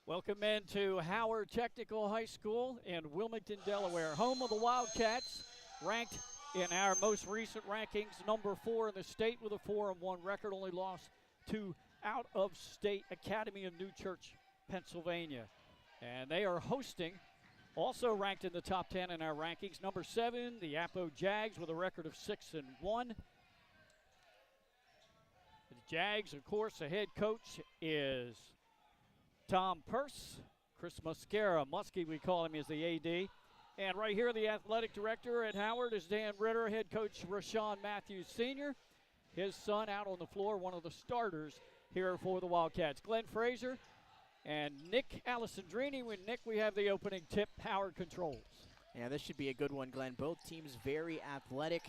Welcome into Howard Technical High School in Wilmington, Delaware, home of the Wildcats, ranked in our most recent rankings, number 4 in the state with a 4-1 record, only lost to out-of-state Academy of New Church, Pennsylvania. And they are hosting, also ranked in the top 10 in our rankings, number 7, the Appo Jags with a record of 6-1. The Jags, of course, the head coach is Tom Purse. Chris Muskie we call him, is the AD. And right here, the athletic director at Howard is Dan Ritter, head coach Rashawn Matthews Sr. His son out on the floor, one of the starters here for the Wildcats. Glenn Fraser and Nick Alessandrini. With Nick, we have the opening tip. Howard controls. Yeah, this should be a good one, Glenn. Both teams very athletic,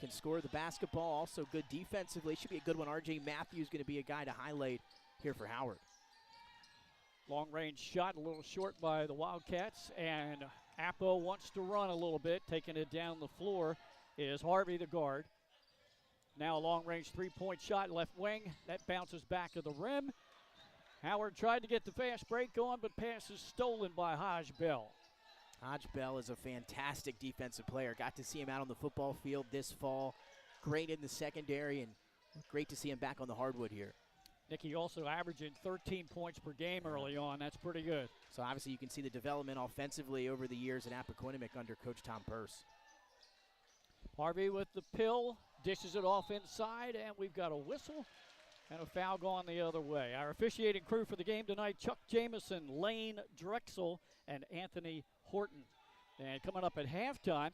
can score the basketball, also good defensively. Should be a good one. R.J. Matthews going to be a guy to highlight here for Howard. Long-range shot, a little short by the Wildcats, and Appo wants to run a little bit. Taking it down the floor is Harvey, the guard. Now a long-range three-point shot, left wing. That bounces back to the rim. Howard tried to get the fast break going, but pass is stolen by Hodge Bell. Hodge Bell is a fantastic defensive player. Got to see him out on the football field this fall. Great in the secondary, and great to see him back on the hardwood here. Nicky also averaging 13 points per game early on. That's pretty good. So obviously you can see the development offensively over the years at Appoquinimink under Coach Tom Purse. Harvey with the pill, dishes it off inside, and we've got a whistle and a foul going the other way. Our officiating crew for the game tonight, Chuck Jamison, Lane Drexel, and Anthony Horton. And coming up at halftime,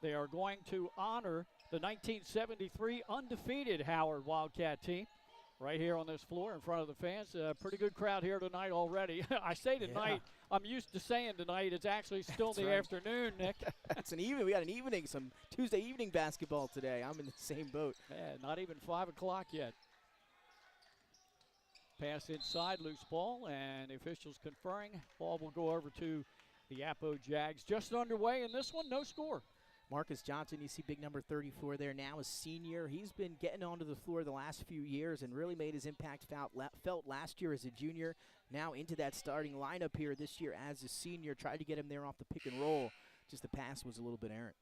they are going to honor the 1973 undefeated Howard Wildcat team. Right here on this floor in front of the fans. Pretty good crowd here tonight already. I say tonight. Yeah. I'm used to saying tonight. It's actually still in the afternoon, Nick. It's an evening. We got an evening, some Tuesday evening basketball today. I'm in the same boat. Yeah, not even 5 o'clock yet. Pass inside, loose ball, and the officials conferring. Ball will go over to the Appo Jags. Just underway in this one, no score. Marcus Johnson, you see big number 34 there, now a senior. He's been getting onto the floor the last few years and really made his impact felt last year as a junior. Now into that starting lineup here this year as a senior. Tried to get him there off the pick and roll. Just the pass was a little bit errant.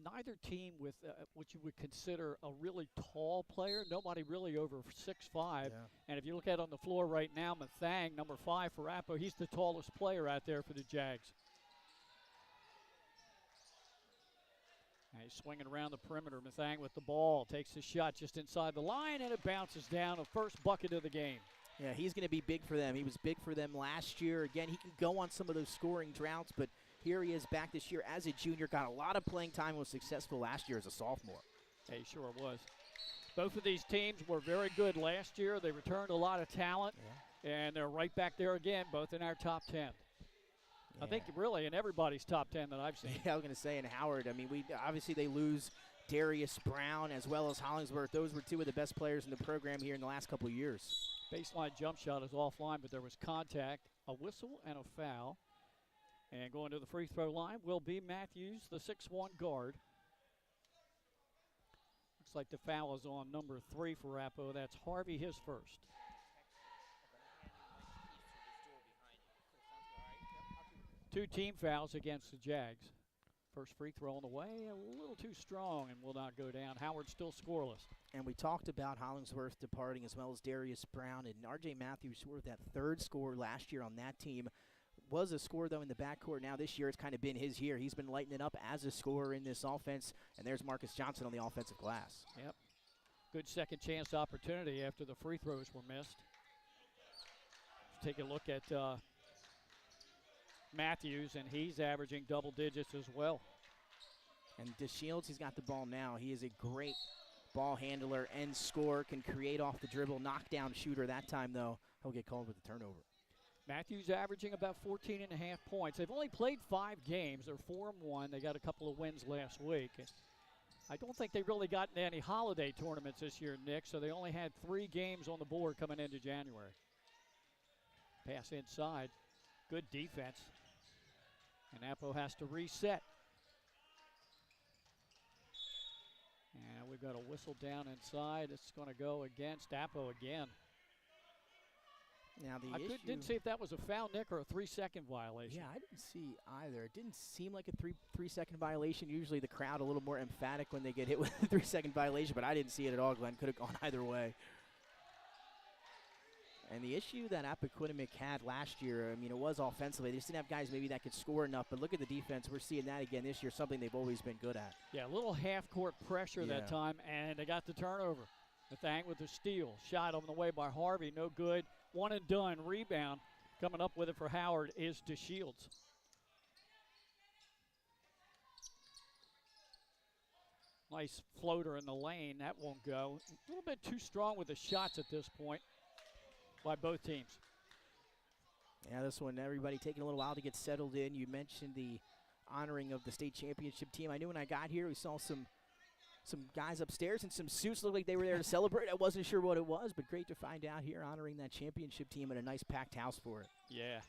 Neither team with what you would consider a really tall player. Nobody really over 6'5". Yeah. And if you look at on the floor right now, Mathang, number 5 for Appo, he's the tallest player out there for the Jags. He's swinging around the perimeter. Mathang with the ball. Takes the shot just inside the line, and it bounces down. A first bucket of the game. Yeah, he's going to be big for them. He was big for them last year. Again, he can go on some of those scoring droughts, but here he is back this year as a junior. Got a lot of playing time, was successful last year as a sophomore. He sure was. Both of these teams were very good last year. They returned a lot of talent, and they're right back there again, both in our top 10. Yeah. I think really in everybody's top 10 that I've seen. Yeah, I was going to say in Howard. I mean, obviously they lose Darius Brown as well as Hollingsworth. Those were two of the best players in the program here in the last couple of years. Baseline jump shot is offline, but there was contact, a whistle, and a foul. And going to the free throw line will be Matthews, the 6'1 guard. Looks like the foul is on number 3 for Appo. That's Harvey, his first. Two team fouls against the Jags. First free throw on the way, a little too strong and will not go down. Howard still scoreless. And we talked about Hollingsworth departing as well as Darius Brown, and R.J. Matthews scored that third score last year on that team. Was a scorer, though, in the backcourt. Now this year it's kind of been his year. He's been lighting it up as a scorer in this offense, and there's Marcus Johnson on the offensive glass. Yep. Good second chance opportunity after the free throws were missed. Let's take a look at Matthews, and he's averaging double digits as well. And DeShields, he's got the ball now. He is a great ball handler and scorer, can create off the dribble, knockdown shooter. That time, though, he'll get called with a turnover. Matthews averaging about 14.5 points. They've only played 5 games. They're 4-1. They got a couple of wins last week. I don't think they really got into any holiday tournaments this year, Nick, so they only had 3 games on the board coming into January. Pass inside. Good defense. And Appo has to reset. And we've got a whistle down inside. It's going to go against Appo again. Now the I issue, didn't see if that was a foul, Nick, or a 3-second violation. yeah, I didn't see either. It didn't seem like a three-second violation. Usually the crowd a little more emphatic when they get hit with a 3-second violation, but I didn't see it at all, Glenn. Could have gone either way. And the issue that Appoquinimink had last year, I mean, it was offensively. They just didn't have guys maybe that could score enough. But look at the defense. We're seeing that again this year, something they've always been good at. Yeah, a little half-court pressure that time, and they got the turnover. Nathang with the steal. Shot on the way by Harvey, no good. One and done. Rebound coming up with it for Howard is DeShields. Nice floater in the lane. That won't go. A little bit too strong with the shots at this point by both teams. Yeah, this one, everybody taking a little while to get settled in. You mentioned the honoring of the state championship team. I knew when I got here we saw some guys upstairs in some suits. Looked like they were there to celebrate. I wasn't sure what it was, but great to find out here honoring that championship team and a nice packed house for it. Yeah.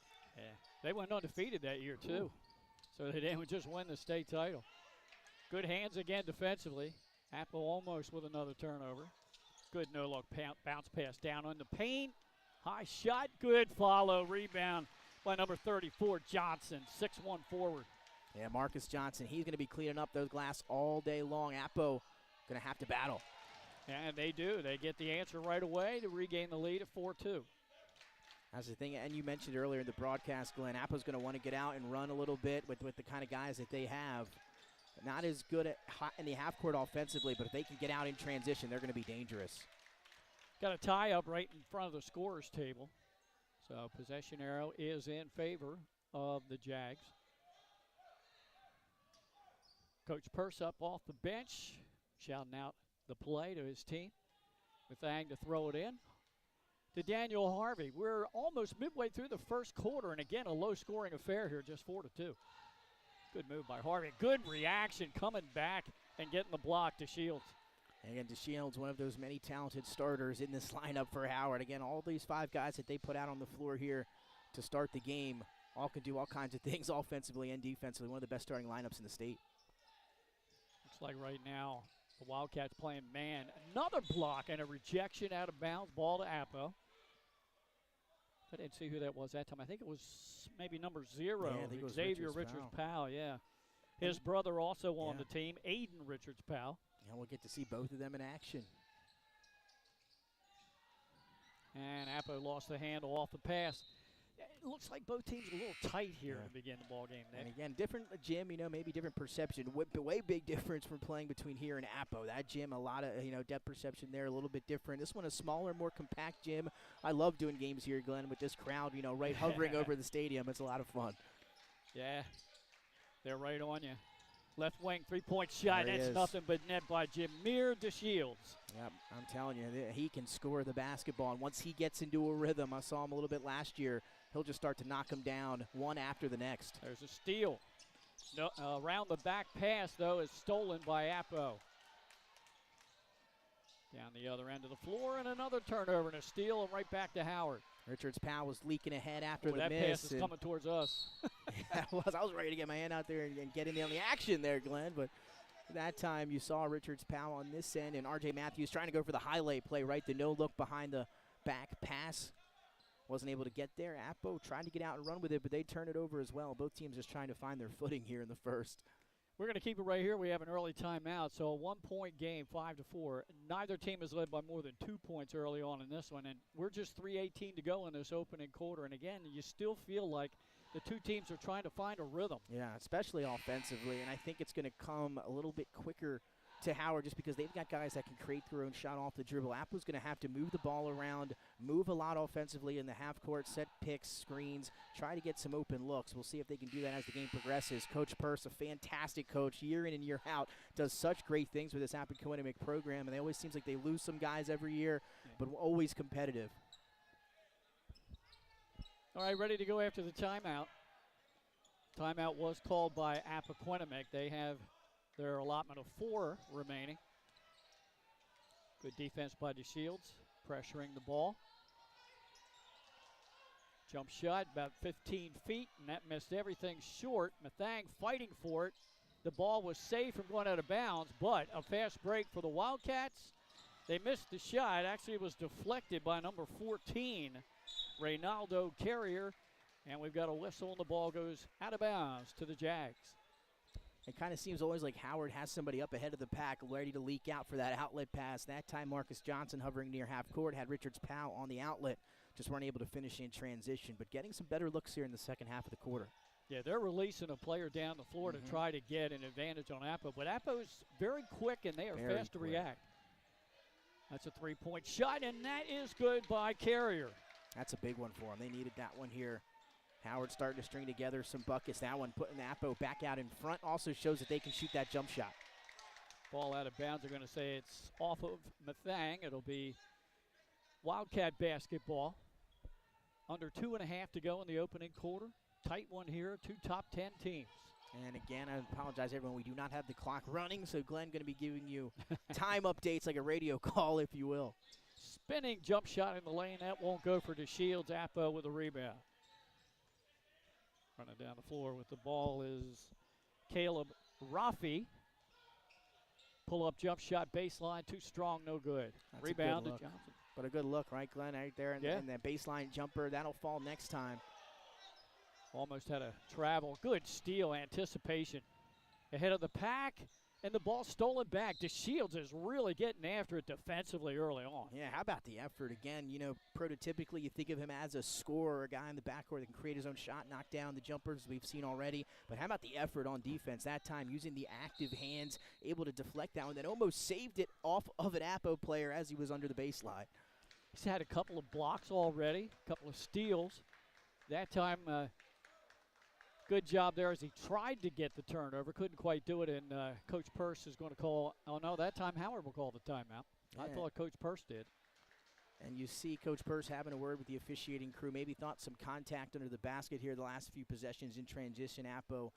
They went undefeated that year, too. Ooh. So they didn't just win the state title. Good hands again defensively. Appo almost with another turnover. Good no-look bounce pass down on the paint. High shot, good follow, rebound by number 34, Johnson, 6'1" forward. Yeah, Marcus Johnson, he's going to be cleaning up those glass all day long. Appo going to have to battle. And they do. They get the answer right away to regain the lead at 4-2. That's the thing, and you mentioned earlier in the broadcast, Glenn, Appo's going to want to get out and run a little bit with the kind of guys that they have. Not as good in the half court offensively, but if they can get out in transition, they're going to be dangerous. Got a tie up right in front of the scorer's table. So possession arrow is in favor of the Jags. Coach Purse up off the bench, shouting out the play to his team. Nathang to throw it in to Daniel Harvey. We're almost midway through the first quarter, and again, a low-scoring affair here, just 4-2. Good move by Harvey. Good reaction coming back and getting the block to Shields. Again, DeShields, one of those many talented starters in this lineup for Howard. Again, all these five guys that they put out on the floor here to start the game all can do all kinds of things offensively and defensively. One of the best starting lineups in the state. Looks like right now the Wildcats playing man. Another block and a rejection out of bounds. Ball to Appo. I didn't see who that was that time. I think it was maybe number 0. Yeah, I think it was Xavier Richards-Powell, yeah. His brother also on the team, Aiden Richards-Powell. Yeah, we'll get to see both of them in action. And Appo lost the handle off the pass. It looks like both teams are a little tight here to begin the ball game, Nick. And again, different gym, maybe different perception. Way big difference from playing between here and Appo. That gym, a lot of depth perception there, a little bit different. This one, a smaller, more compact gym. I love doing games here, Glenn, with this crowd, right hovering over the stadium. It's a lot of fun. Yeah, they're right on you. Left wing, three-point shot. That's nothing but net by Jameer DeShields. Yep, I'm telling you, he can score the basketball. And once he gets into a rhythm, I saw him a little bit last year, he'll just start to knock them down one after the next. There's a steal. No, around the back pass, though, is stolen by Appo. Down the other end of the floor, and another turnover and a steal, and right back to Howard. Richards-Powell was leaking ahead after the that miss. Pass is coming towards us. Yeah, I was ready to get my hand out there and get in on the action there, Glenn, but that time you saw Richards-Powell on this end, and R.J. Matthews trying to go for the highlight play, right? The no-look behind the back pass. Wasn't able to get there. Appo trying to get out and run with it, but they turn it over as well. Both teams just trying to find their footing here in the first. We're going to keep it right here. We have an early timeout, so a one-point game, 5-4. Neither team is led by more than 2 points early on in this one, and we're just 3:18 to go in this opening quarter. And again, you still feel like the two teams are trying to find a rhythm. Yeah, especially offensively, and I think it's going to come a little bit quicker to Howard just because they've got guys that can create their own shot off the dribble. Appo's going to have to move the ball around, move a lot offensively in the half court, set picks, screens, try to get some open looks. We'll see if they can do that as the game progresses. Coach Purse, a fantastic coach, year in and year out, does such great things with this Appoquinimink program, and it always seems like they lose some guys every year, but always competitive. All right, ready to go after the timeout. Timeout was called by Appoquinimink. They have their allotment of 4 remaining. Good defense by DeShields, pressuring the ball. Jump shot about 15 feet, and that missed everything short. Nathang fighting for it. The ball was safe from going out of bounds, but a fast break for the Wildcats. They missed the shot. Actually, it was deflected by number 14, Reynaldo Carrier, and we've got a whistle, and the ball goes out of bounds to the Jags. It kind of seems always like Howard has somebody up ahead of the pack ready to leak out for that outlet pass. That time Marcus Johnson hovering near half court had Richards Powell on the outlet. Just weren't able to finish in transition, but getting some better looks here in the second half of the quarter. Yeah, they're releasing a player down the floor to try to get an advantage on Appo, but Appo's very quick and they are Very fast to quick. react. That's a three-point shot, and that is good by Carrier. That's a big one for them. They needed that one here. Howard starting to string together some buckets. That one putting Appo back out in front also shows that they can shoot that jump shot. Ball out of bounds. They're going to say it's off of Mathang. It'll be Wildcat basketball. Under 2.5 to go in the opening quarter. Tight one here, two top 10 teams. And again, I apologize, everyone. We do not have the clock running, so Glenn going to be giving you time updates like a radio call, if you will. Spinning jump shot in the lane. That won't go for DeShields. Appo with a rebound. Running down the floor with the ball is Caleb Rafi. Pull-up jump shot baseline. Too strong, no good. That's a Rebound good to look. Johnson. But a good look, right, Glenn, right there. Yeah. And that baseline jumper, that'll fall next time. Almost had a travel. Good steal, anticipation. Ahead of the pack, and the ball stolen back. DeShields is really getting after it defensively early on. Yeah, how about the effort? Again, you know, prototypically you think of him as a scorer, a guy in the backcourt that can create his own shot, knock down the jumpers we've seen already. But how about the effort on defense that time, using the active hands, able to deflect that one, then almost saved it off of an Appo player as he was under the baseline. He's had a couple of blocks already, a couple of steals. That time, good job there as he tried to get the turnover. Couldn't quite do it, and Coach Purse is going to call. Oh, no, that time Howard will call the timeout. Yeah. I thought Coach Purse did. And you see Coach Purse having a word with the officiating crew. Maybe thought some contact under the basket here the last few possessions in transition. Appo,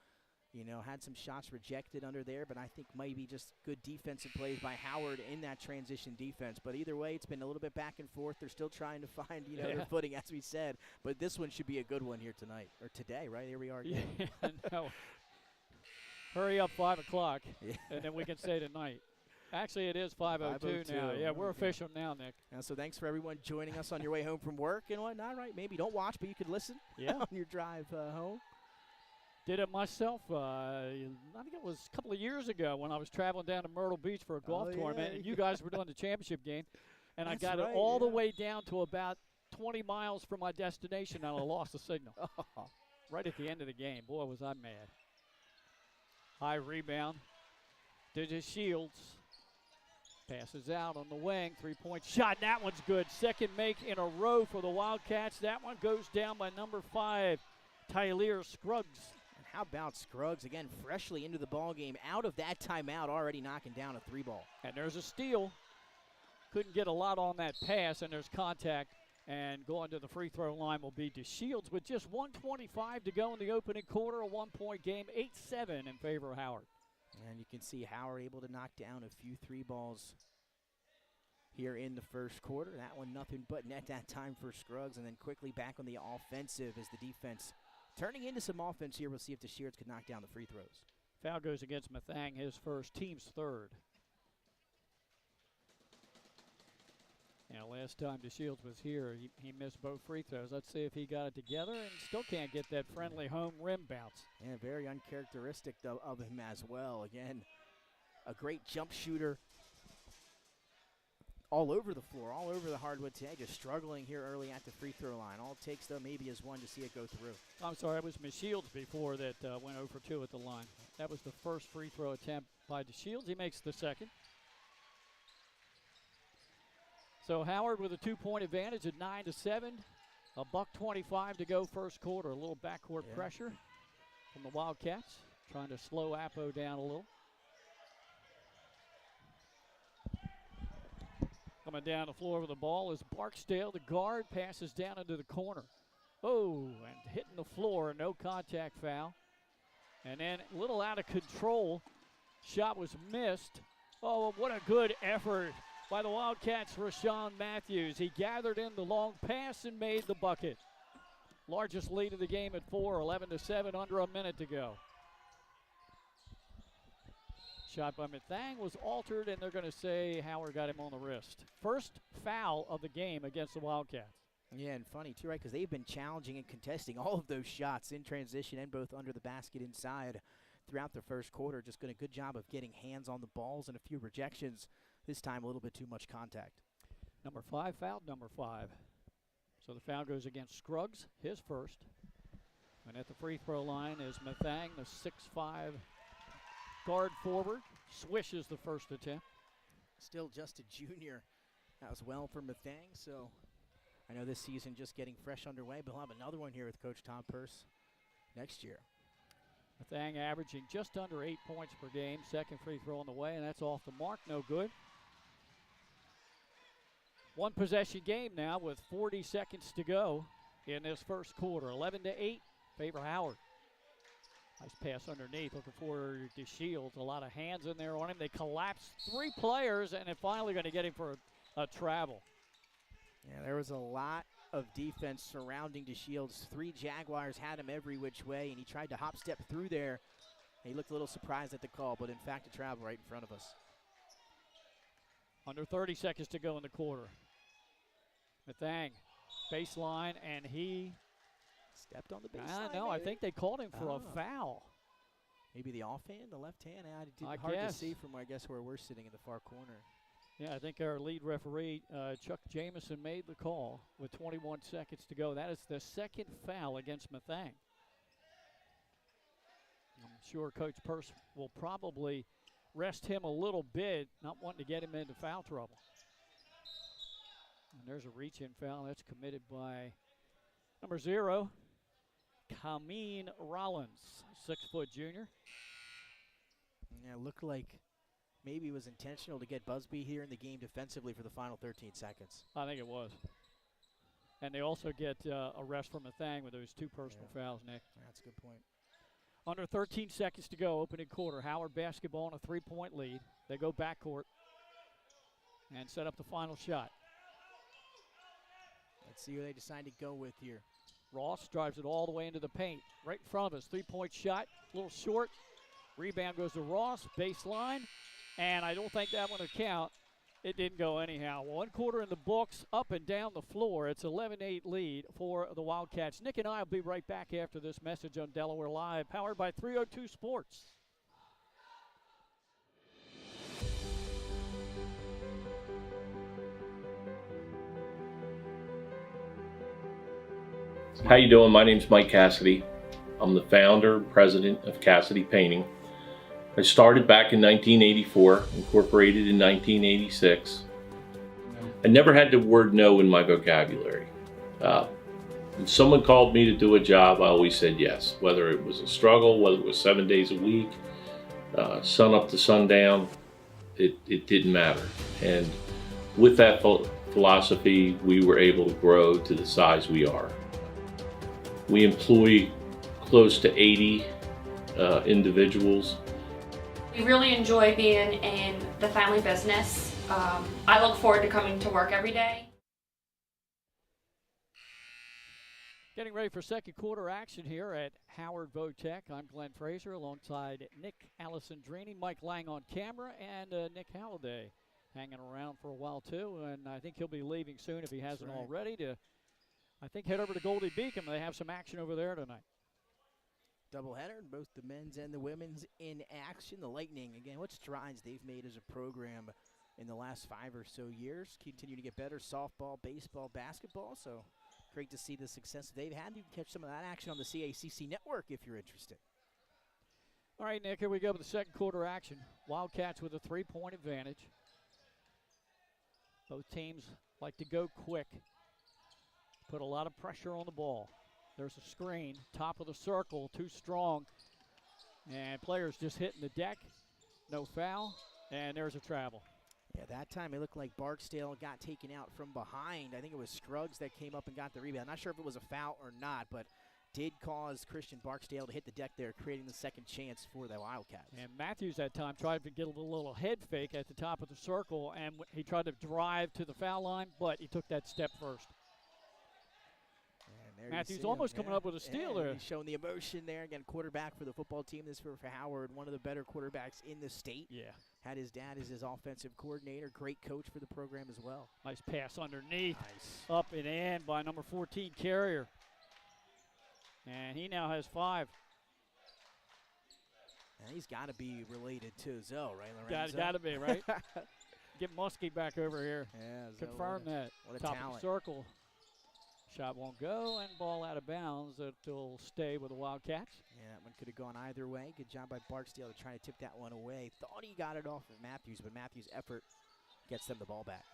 you know, had some shots rejected under there, but I think maybe just good defensive plays by Howard in that transition defense. But either way, it's been a little bit back and forth. They're still trying to find, you know, their footing, as we said. But this one should be a good one here tonight, or today, right? Here we are again. Yeah, no. Hurry up, 5 o'clock, Yeah. and then we can say tonight. Actually, it is 5:02 now. Yeah, we're official now, Nick. And so thanks for everyone joining us on your way home from work and whatnot, right? Maybe don't watch, but you could listen Yeah. on your drive home. Did it myself. I think it was a couple of years ago when I was traveling down to Myrtle Beach for a golf tournament, and you guys were doing the championship game, and That's I got right, it all the way down to about 20 miles from my destination, and I lost the signal. Right at the end of the game. Boy, was I mad. High rebound. DeShields passes out on the wing. Three-point shot. That one's good. Second make in a row for the Wildcats. That one goes down by number 5, Tyler Scruggs. And how about Scruggs, again, freshly into the ball game, out of that timeout, already knocking down a 3-ball. And there's a steal. Couldn't get a lot on that pass, and there's contact. And going to the free throw line will be DeShields with just 1:25 to go in the opening quarter. A 1-point game, 8-7 in favor of Howard. And you can see Howard able to knock down a few 3-balls here in the first quarter. That one nothing but net that time for Scruggs, and then quickly back on the offensive as the defense turning into some offense here. We'll see if DeShields could knock down the free throws. Foul goes against Mathang, his first, team's third. Now, last time DeShields was here, he missed both free throws. Let's see if he got it together, and still can't get that friendly home rim bounce. Yeah, very uncharacteristic of him as well. Again, a great jump shooter all over the floor, all over the hardwood today, just struggling here early at the free throw line. All it takes, though, maybe is one to see it go through. I'm sorry, it was DeShields before that went 0 for 2 at the line. That was the first free throw attempt by DeShields. He makes the second. So Howard with a 2-point advantage at 9-7. A $1:25 to go first quarter. A little backcourt pressure from the Wildcats, trying to slow Appo down a little. Coming down the floor with the ball is Barksdale. The guard passes down into the corner. Oh, and hitting the floor, no contact foul. And then a little out of control. Shot was missed. Oh, what a good effort by the Wildcats, Rashawn Matthews. He gathered in the long pass and made the bucket. Largest lead of the game at 4, 11-7, under a minute to go. Shot by Mathang was altered, and they're going to say Howard got him on the wrist. First foul of the game against the Wildcats. Yeah, and funny too, right? Because they've been challenging and contesting all of those shots in transition and both under the basket inside throughout the first quarter. Just doing a good job of getting hands on the balls and a few rejections. This time a little bit too much contact. Number 5 fouled number 5. So the foul goes against Scruggs, his first. And at the free throw line is Mathang, the 6'5" guard forward. Swishes the first attempt. Still just a junior. That was well for Mathang, so I know this season just getting fresh underway, but we'll have another one here with Coach Tom Purse next year. Mathang averaging just under 8 points per game. Second free throw on the way, and that's off the mark, no good. One possession game now with 40 seconds to go in this first quarter. 11-8, favor Howard. Nice pass underneath, looking for DeShields. A lot of hands in there on him. They collapsed 3 players, and they're finally going to get him for a travel. Yeah, there was a lot of defense surrounding DeShields. 3 Jaguars had him every which way, and he tried to hop step through there. He looked a little surprised at the call, but in fact a travel right in front of us. Under 30 seconds to go in the quarter. Mathang, baseline, and he stepped on the baseline. No, I think they called him for a foul. Maybe the offhand, the left hand. I hard guess. to see from, I guess, where we're sitting in the far corner. Yeah, I think our lead referee, Chuck Jameson, made the call with 21 seconds to go. That is the second foul against Mathang. I'm sure Coach Purse will probably rest him a little bit, not wanting to get him into foul trouble. And there's a reach-in foul that's committed by number 0, Kameen Rollins, 6-foot junior. Yeah, it looked like maybe it was intentional to get Busby here in the game defensively for the final 13 seconds. I think it was. And they also get a rest from Mathang with those 2 personal fouls, Nick. That's a good point. Under 13 seconds to go, opening quarter. Howard basketball on a 3-point lead. They go backcourt and set up the final shot. Let's see who they decide to go with here. Ross drives it all the way into the paint. Right in front of us. 3-point shot, a little short. Rebound goes to Ross, baseline. And I don't think that one will count. It didn't go anyhow. 1 quarter in the books, up and down the floor. It's 11-8 lead for the Wildcats. Nick and I will be right back after this message on Delaware Live, powered by 302 Sports. How you doing? My name's Mike Cassidy. I'm the founder and president of Cassidy Painting. I started back in 1984, incorporated in 1986. I never had the word no in my vocabulary. When someone called me to do a job, I always said yes. Whether it was a struggle, whether it was 7 days a week, sun up to sundown, it didn't matter. And with that philosophy, we were able to grow to the size we are. We employ close to 80 individuals. We really enjoy being in the family business. I look forward to coming to work every day. Getting ready for second quarter action here at Howard Votech. I'm Glenn Fraser alongside Nick Alessandrini, Mike Lang on camera, and Nick Halliday hanging around for a while too. And I think he'll be leaving soon if he hasn't already to, I think, head over to Goldie Beacon. They have some action over there tonight. Doubleheader, both the men's and the women's in action. The Lightning, again, what strides they've made as a program in the last 5 or so years. Continue to get better, softball, baseball, basketball. So great to see the success they've had. You can catch some of that action on the CACC network if you're interested. All right, Nick, here we go with the second quarter action. Wildcats with a 3-point advantage. Both teams like to go quick, put a lot of pressure on the ball. There's a screen, top of the circle, too strong. And players just hitting the deck. No foul, and there's a travel. Yeah, that time it looked like Barksdale got taken out from behind. I think it was Scruggs that came up and got the rebound. Not sure if it was a foul or not, but did cause Christian Barksdale to hit the deck there, creating the second chance for the Wildcats. And Matthews that time tried to get a little head fake at the top of the circle, and he tried to drive to the foul line, but he took that step first. There you Matthews see almost him, coming up with a steal there. He's showing the emotion there. Again, quarterback for the football team. This for Howard, one of the better quarterbacks in the state. Yeah. Had his dad as his offensive coordinator. Great coach for the program as well. Nice pass underneath. Nice. Up and in by number 14, Carrier. And he now has 5. And he's got to be related to Zoe, right, Lorenzo? Got to be, right? Get Muskie back over here. Yeah, Zoe, Confirm that. what a Top talent. of the circle. Shot won't go, and ball out of bounds. It'll stay with the Wildcats. Yeah, that one could have gone either way. Good job by Barksdale to try to tip that one away. Thought he got it off of Matthews, but Matthews' effort gets them the ball back.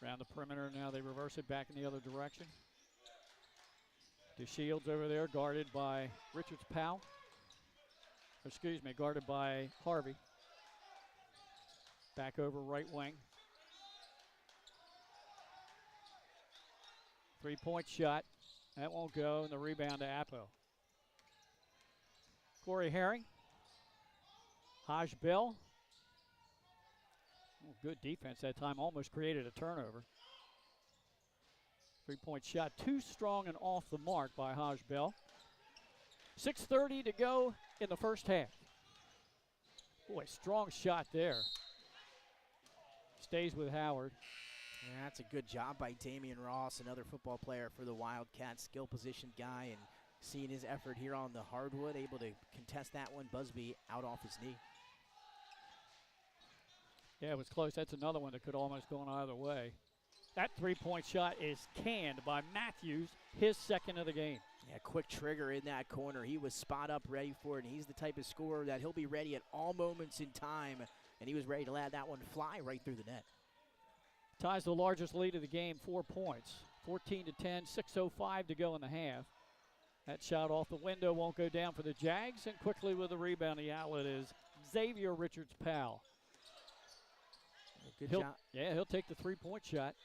Around the perimeter now, they reverse it back in the other direction. DeShields over there, guarded by Richards Powell. Excuse me, guarded by Harvey. Back over right wing. 3-point shot. That won't go, and the rebound to Appo. Corey Herring. Haj Bell. Oh, good defense that time. Almost created a turnover. 3-point shot. Too strong and off the mark by Haj Bell. 6:30 to go in the first half. Boy, strong shot there. Stays with Howard. Yeah, that's a good job by Damian Ross, another football player for the Wildcats, skill position guy, and seeing his effort here on the hardwood, able to contest that one. Busby out off his knee. Yeah, it was close. That's another one that could almost gone either way. That 3-point shot is canned by Matthews, his second of the game. Yeah, quick trigger in that corner. He was spot up, ready for it, and he's the type of scorer that he'll be ready at all moments in time, and he was ready to let that one fly right through the net. Ties the largest lead of the game, 4 points. 14-10, 6:05 to go in the half. That shot off the window won't go down for the Jags, and quickly with the rebound, the outlet is Xavier Richards-Powell. Good job. Yeah, he'll take the 3-point shot.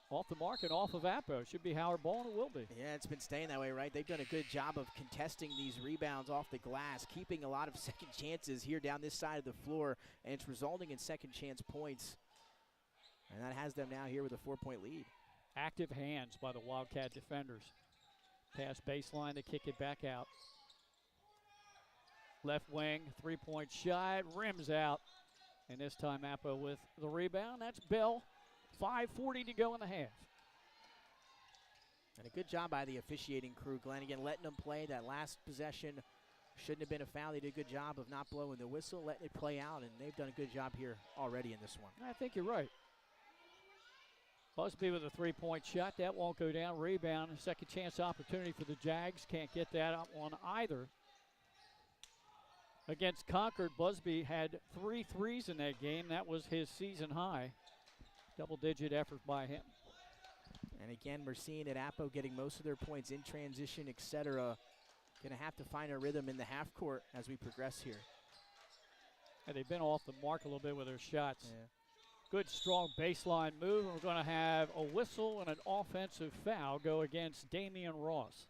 Off the mark and off of Appo. Should be Howard ball, and it will be. Yeah, it's been staying that way, right? They've done a good job of contesting these rebounds off the glass, keeping a lot of second chances here down this side of the floor, and it's resulting in second chance points. And that has them now here with a 4-point lead. Active hands by the Wildcat defenders. Pass baseline to kick it back out. Left wing, 3-point shot, rims out. And this time Appo with the rebound. That's Bell. 5:40 to go in the half. And a good job by the officiating crew, Glenn. Again, letting them play that last possession. Shouldn't have been a foul. They did a good job of not blowing the whistle, letting it play out, and they've done a good job here already in this one. I think you're right. Busby with a 3-point shot. That won't go down. Rebound. Second chance opportunity for the Jags. Can't get that one either. Against Concord, Busby had 3 threes in that game. That was his season high. Double-digit effort by him. And again, we're seeing at Appo getting most of their points in transition, etc. Going to have to find a rhythm in the half court as we progress here. And they've been off the mark a little bit with their shots. Yeah. Good, strong baseline move. And we're going to have a whistle and an offensive foul go against Damian Ross.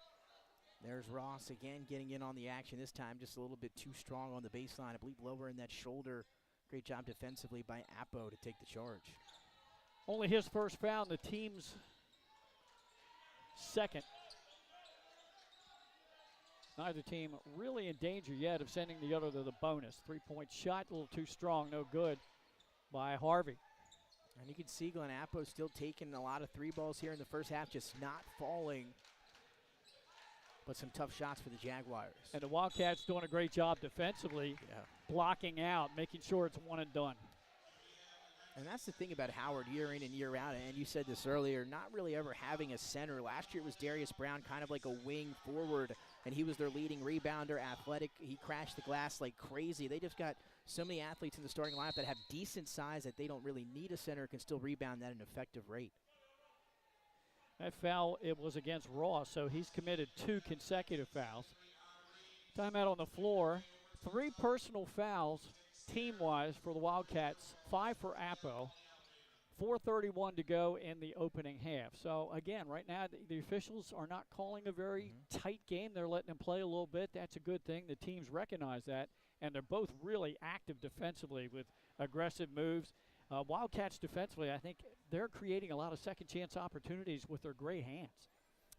There's Ross again getting in on the action. This time just a little bit too strong on the baseline. I believe lower in that shoulder. Great job defensively by Appo to take the charge. Only his first foul, the team's second. Neither team really in danger yet of sending the other to the bonus. 3-point shot, a little too strong, no good by Harvey. And you can see Glenn Appo still taking a lot of 3 balls here in the first half, just not falling. But some tough shots for the Jaguars. And the Wildcats doing a great job defensively, blocking out, making sure it's one and done. And that's the thing about Howard year in and year out, and you said this earlier, not really ever having a center. Last year it was Darius Brown, kind of like a wing forward, and he was their leading rebounder, athletic. He crashed the glass like crazy. They just got so many athletes in the starting lineup that have decent size that they don't really need a center, can still rebound at an effective rate. That foul, it was against Ross, so he's committed 2 consecutive fouls. Timeout on the floor. 3 personal fouls team-wise for the Wildcats, 5 for Appo. 4:31 to go in the opening half. So, again, right now the officials are not calling a very tight game. They're letting them play a little bit. That's a good thing. The teams recognize that, and they're both really active defensively with aggressive moves. Wildcats defensively, I think they're creating a lot of second chance opportunities with their great hands.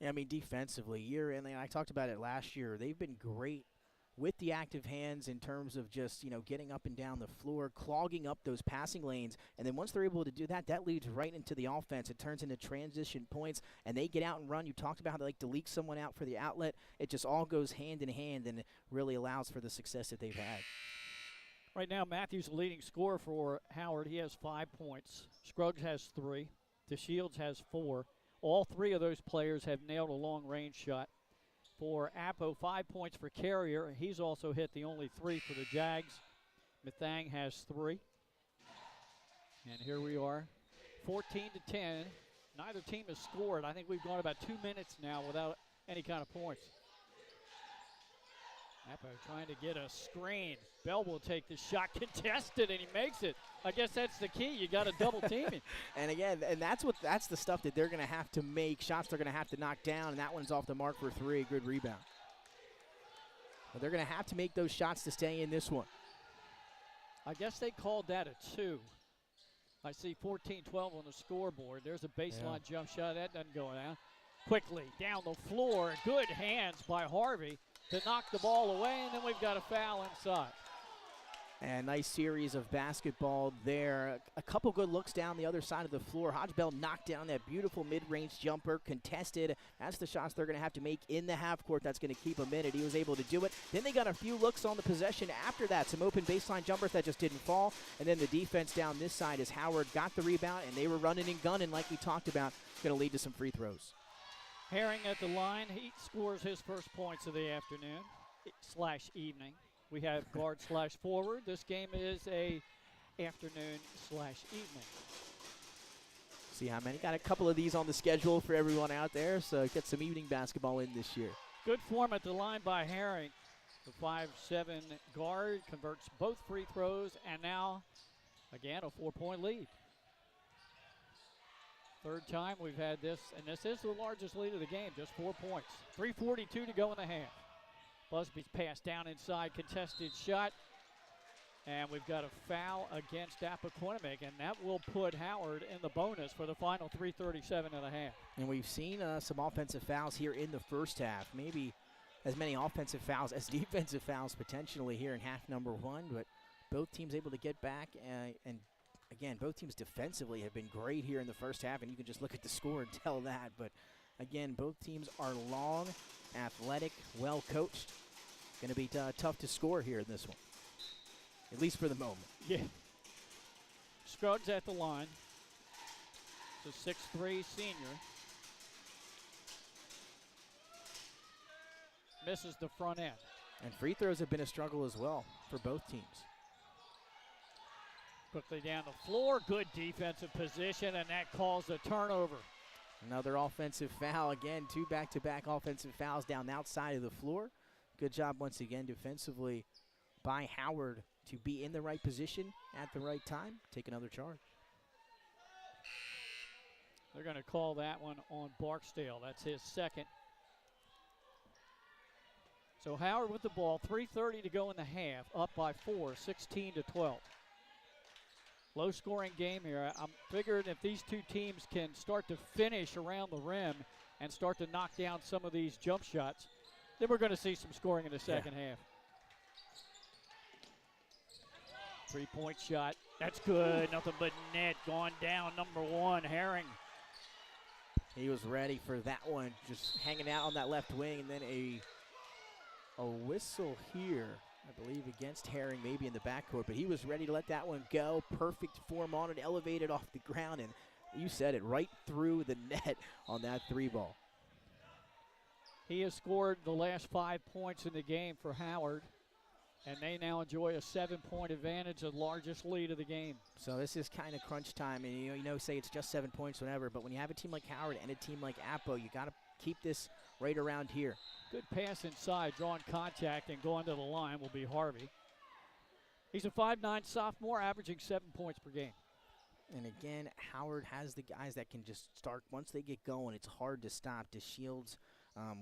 Yeah, I mean, defensively, and I talked about it last year, they've been great with the active hands in terms of just, getting up and down the floor, clogging up those passing lanes. And then once they're able to do that, that leads right into the offense. It turns into transition points, and they get out and run. You talked about how they like to leak someone out for the outlet. It just all goes hand in hand, and it really allows for the success that they've had. Right now, Matthews the leading scorer for Howard. He has 5 points. Scruggs has 3. DeShields has 4. All 3 of those players have nailed a long-range shot. For Appo, 5 points for Carrier. He's also hit the only 3 for the Jags. Methang has 3. And here we are, 14-10. Neither team has scored. I think we've gone about 2 minutes now without any kind of points. Appo trying to get a screen. Bell will take the shot, contested, and he makes it. I guess that's the key. You got to double team him. And again, that's the stuff that they're going to have to make, shots they're going to have to knock down, and that one's off the mark for 3. Good rebound. But they're going to have to make those shots to stay in this one. I guess they called that a 2. I see 14-12 on the scoreboard. There's a baseline jump shot. That doesn't go down. Quickly down the floor. Good hands by Harvey to knock the ball away, and then we've got a foul inside. And nice series of basketball there. A couple good looks down the other side of the floor. Hodgebell knocked down that beautiful mid-range jumper, contested. That's the shots they're going to have to make in the half court. That's going to keep them in it. He was able to do it. Then they got a few looks on the possession after that. Some open baseline jumpers that just didn't fall. And then the defense down this side as Howard got the rebound, and they were running and gunning like we talked about. Going to lead to some free throws. Herring at the line. He scores his first points of the afternoon / evening. We have guard / forward. This game is a afternoon / evening. See how many? Got a couple of these on the schedule for everyone out there, so get some evening basketball in this year. Good form at the line by Herring. The 5'7" guard converts both free throws, and now, again, a 4-point lead. Third time we've had this, and this is the largest lead of the game, just 4 points. 3:42 to go in the half. Busby's pass down inside, contested shot. And we've got a foul against Appoquinimig, and that will put Howard in the bonus for the final 3:37 and a half. And we've seen some offensive fouls here in the first half. Maybe as many offensive fouls as defensive fouls potentially here in half number 1, but both teams able to get back. And again, both teams defensively have been great here in the first half, and you can just look at the score and tell that. But again, both teams are long, athletic, well coached. Going to be tough to score here in this one, at least for the moment. Yeah. Scruggs at the line. It's a 6'3" senior. Misses the front end. And free throws have been a struggle as well for both teams. Quickly down the floor. Good defensive position, and that calls a turnover. Another offensive foul. Again, 2 back-to-back offensive fouls down the outside of the floor. Good job once again defensively by Howard to be in the right position at the right time. Take another charge. They're going to call that one on Barksdale. That's his second. So Howard with the ball, 3:30 to go in the half, up by 4, 16-12. Low-scoring game here. I'm figuring if these two teams can start to finish around the rim and start to knock down some of these jump shots, then we're going to see some scoring in the second half. 3-point shot. That's good. Nothing but net. Gone down, number 1, Herring. He was ready for that one, just hanging out on that left wing, and then a whistle here, I believe, against Herring, maybe in the backcourt, but he was ready to let that one go. Perfect form on it, elevated off the ground, and you said it, right through the net on that 3-ball. He has scored the last 5 points in the game for Howard, and they now enjoy a 7-point advantage, the largest lead of the game. So this is kind of crunch time, and you know, say it's just 7 points, whatever, but when you have a team like Howard and a team like Appo, you got to keep this right around here. Good pass inside, drawing contact, and going to the line will be Harvey. He's a 5'9" sophomore, averaging 7 points per game. And again, Howard has the guys that can just start. Once they get going, it's hard to stop. DeShields,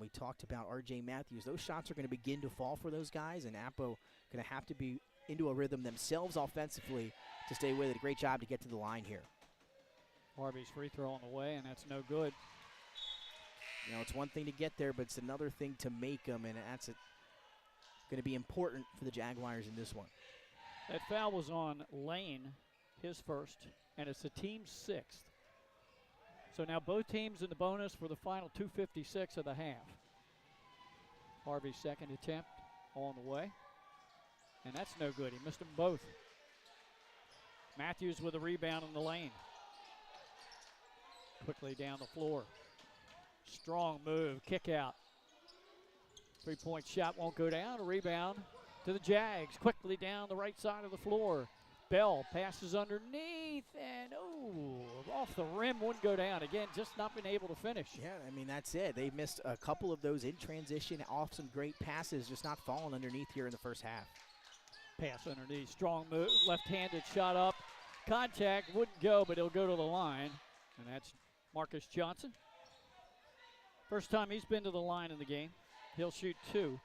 we talked about R.J. Matthews. Those shots are going to begin to fall for those guys, and Appo going to have to be into a rhythm themselves offensively to stay with it. A great job to get to the line here. Harvey's free throw on the way, and that's no good. You know, it's one thing to get there, but it's another thing to make them, and that's going to be important for the Jaguars in this one. That foul was on Lane, his first, and it's the team's 6th. So now both teams in the bonus for the final 2:56 of the half. Harvey's second attempt on the way, and that's no good. He missed them both. Matthews with a rebound in the lane. Quickly down the floor. Strong move, kick out. 3-point shot won't go down. A rebound to the Jags. Quickly down the right side of the floor. Bell passes underneath, and off the rim, wouldn't go down. Again, just not been able to finish. Yeah, I mean, that's it. They missed a couple of those in transition, off some great passes, just not falling underneath here in the first half. Pass underneath, strong move, left-handed shot up. Contact, wouldn't go, but he'll go to the line, and that's Marcus Johnson. First time he's been to the line in the game. He'll shoot 2.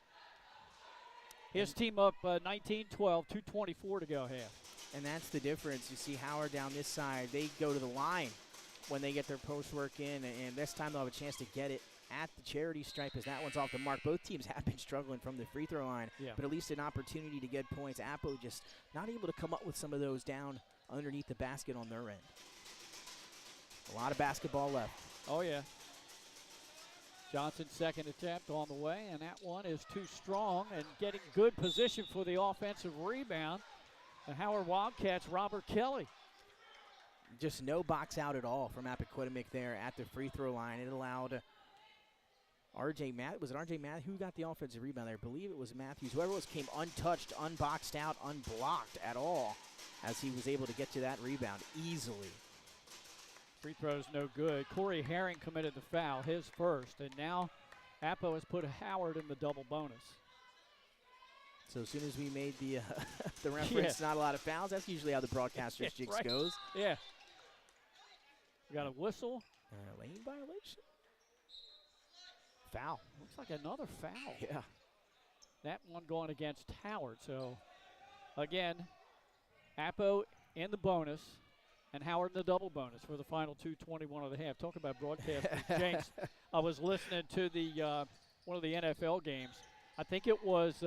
His team up 19-12, 2:24 to go half. And that's the difference. You see Howard down this side. They go to the line when they get their post work in, and this time they'll have a chance to get it at the charity stripe as that one's off the mark. Both teams have been struggling from the free throw line, but at least an opportunity to get points. Appo just not able to come up with some of those down underneath the basket on their end. A lot of basketball left. Oh, yeah. Johnson's second attempt on the way, and that one is too strong and getting good position for the offensive rebound. The Howard Wildcats, Robert Kelly. Just no box out at all from Appoquidimick there at the free throw line. It allowed R.J. Matthews. Was it R.J. Matthews? Who got the offensive rebound there? I believe it was Matthews. Whoever it was came untouched, unboxed out, unblocked at all as he was able to get to that rebound easily. Free throw's no good. Corey Herring committed the foul, his first, and now Appo has put Howard in the double bonus. So as soon as we made the the reference, not a lot of fouls, that's usually how the broadcaster's jigs goes. Yeah. We got a whistle. Lane violation? Foul. Looks like another foul. Yeah. That one going against Howard. So, again, Appo in the bonus and Howard in the double bonus for the final 2:21 of the half. Talk about broadcasting jinx. I was listening to the one of the NFL games. I think it was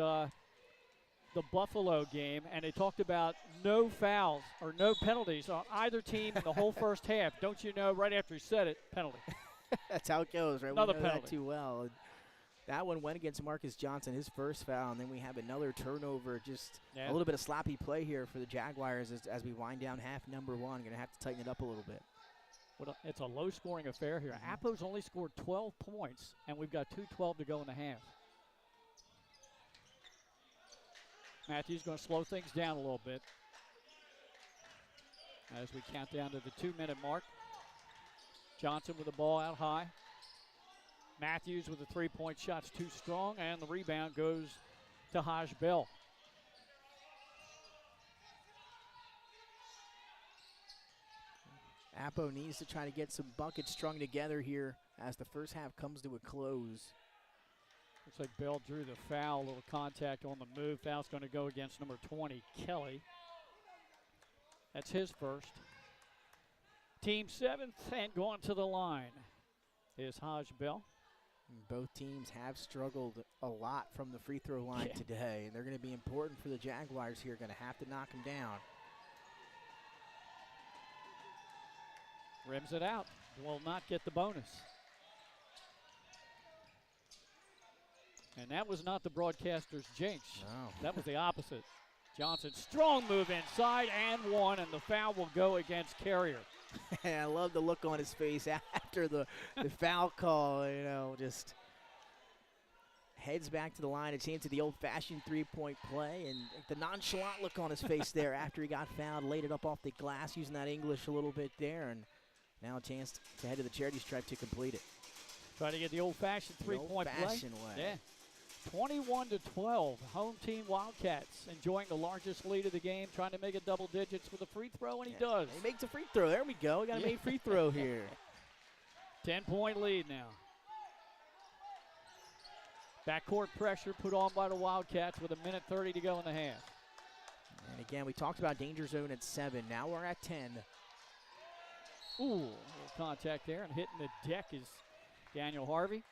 the Buffalo game, and they talked about no fouls or no penalties on either team in the whole first half. Don't you know, right after he said it, penalty. That's how it goes, right? Another we know penalty. That too well. That one went against Marcus Johnson, his first foul, and then we have another turnover. Just a little bit of sloppy play here for the Jaguars as we wind down half number one. Going to have to tighten it up a little bit. It's a low-scoring affair here. Appo's only scored 12 points, and we've got 2:12 to go in the half. Matthews going to slow things down a little bit as we count down to the 2-minute mark. Johnson with the ball out high. Matthews with the three-point shot's too strong, and the rebound goes to Haj Bell. Appo needs to try to get some buckets strung together here as the first half comes to a close. Looks like Bell drew the foul, a little contact on the move. Foul's going to go against number 20, Kelly. That's his first. Team 7th, and going to the line is Haj Bell. Both teams have struggled a lot from the free throw line today, and they're going to be important for the Jaguars here. Going to have to knock them down. Rims it out. Will not get the bonus. And that was not the broadcaster's jinx. No. That was the opposite. Johnson, strong move inside and one, and the foul will go against Carrier. I love the look on his face after the foul call, you know, just heads back to the line. It seems to the old-fashioned three-point play, and the nonchalant look on his face there after he got fouled, laid it up off the glass, using that English a little bit there, and now a chance to head to the charity stripe to complete it. Try to get the old-fashioned three-point play. Old-fashioned way. Yeah. 21-12, home team Wildcats enjoying the largest lead of the game, trying to make it double digits with a free throw, and he does. He makes a free throw. There we go. We got a made free throw here. 10-point lead now. Backcourt pressure put on by the Wildcats with 1:30 to go in the half. And again, we talked about danger zone at 7. Now we're at 10. Ooh, a little contact there, and hitting the deck is Daniel Harvey.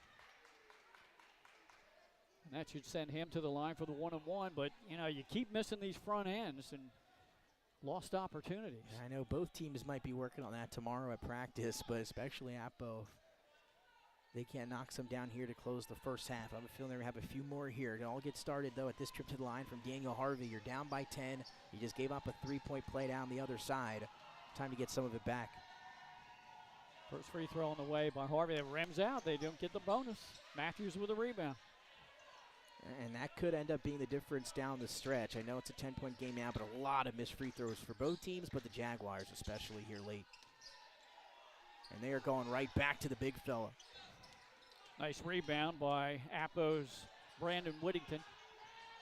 And that should send him to the line for the 1-and-1, but, you know, you keep missing these front ends and lost opportunities. I know both teams might be working on that tomorrow at practice, but especially Appo. They can't knock some down here to close the first half. I'm feeling they're going to have a few more here. It all gets started, though, at this trip to the line from Daniel Harvey. You're down by 10. You just gave up a 3-point play down the other side. Time to get some of it back. First free throw on the way by Harvey. That rims out. They don't get the bonus. Matthews with a rebound. And that could end up being the difference down the stretch. I know it's a 10-point game now, but a lot of missed free throws for both teams, but the Jaguars especially here late. And they are going right back to the big fella. Nice rebound by Appo's Brandon Whittington.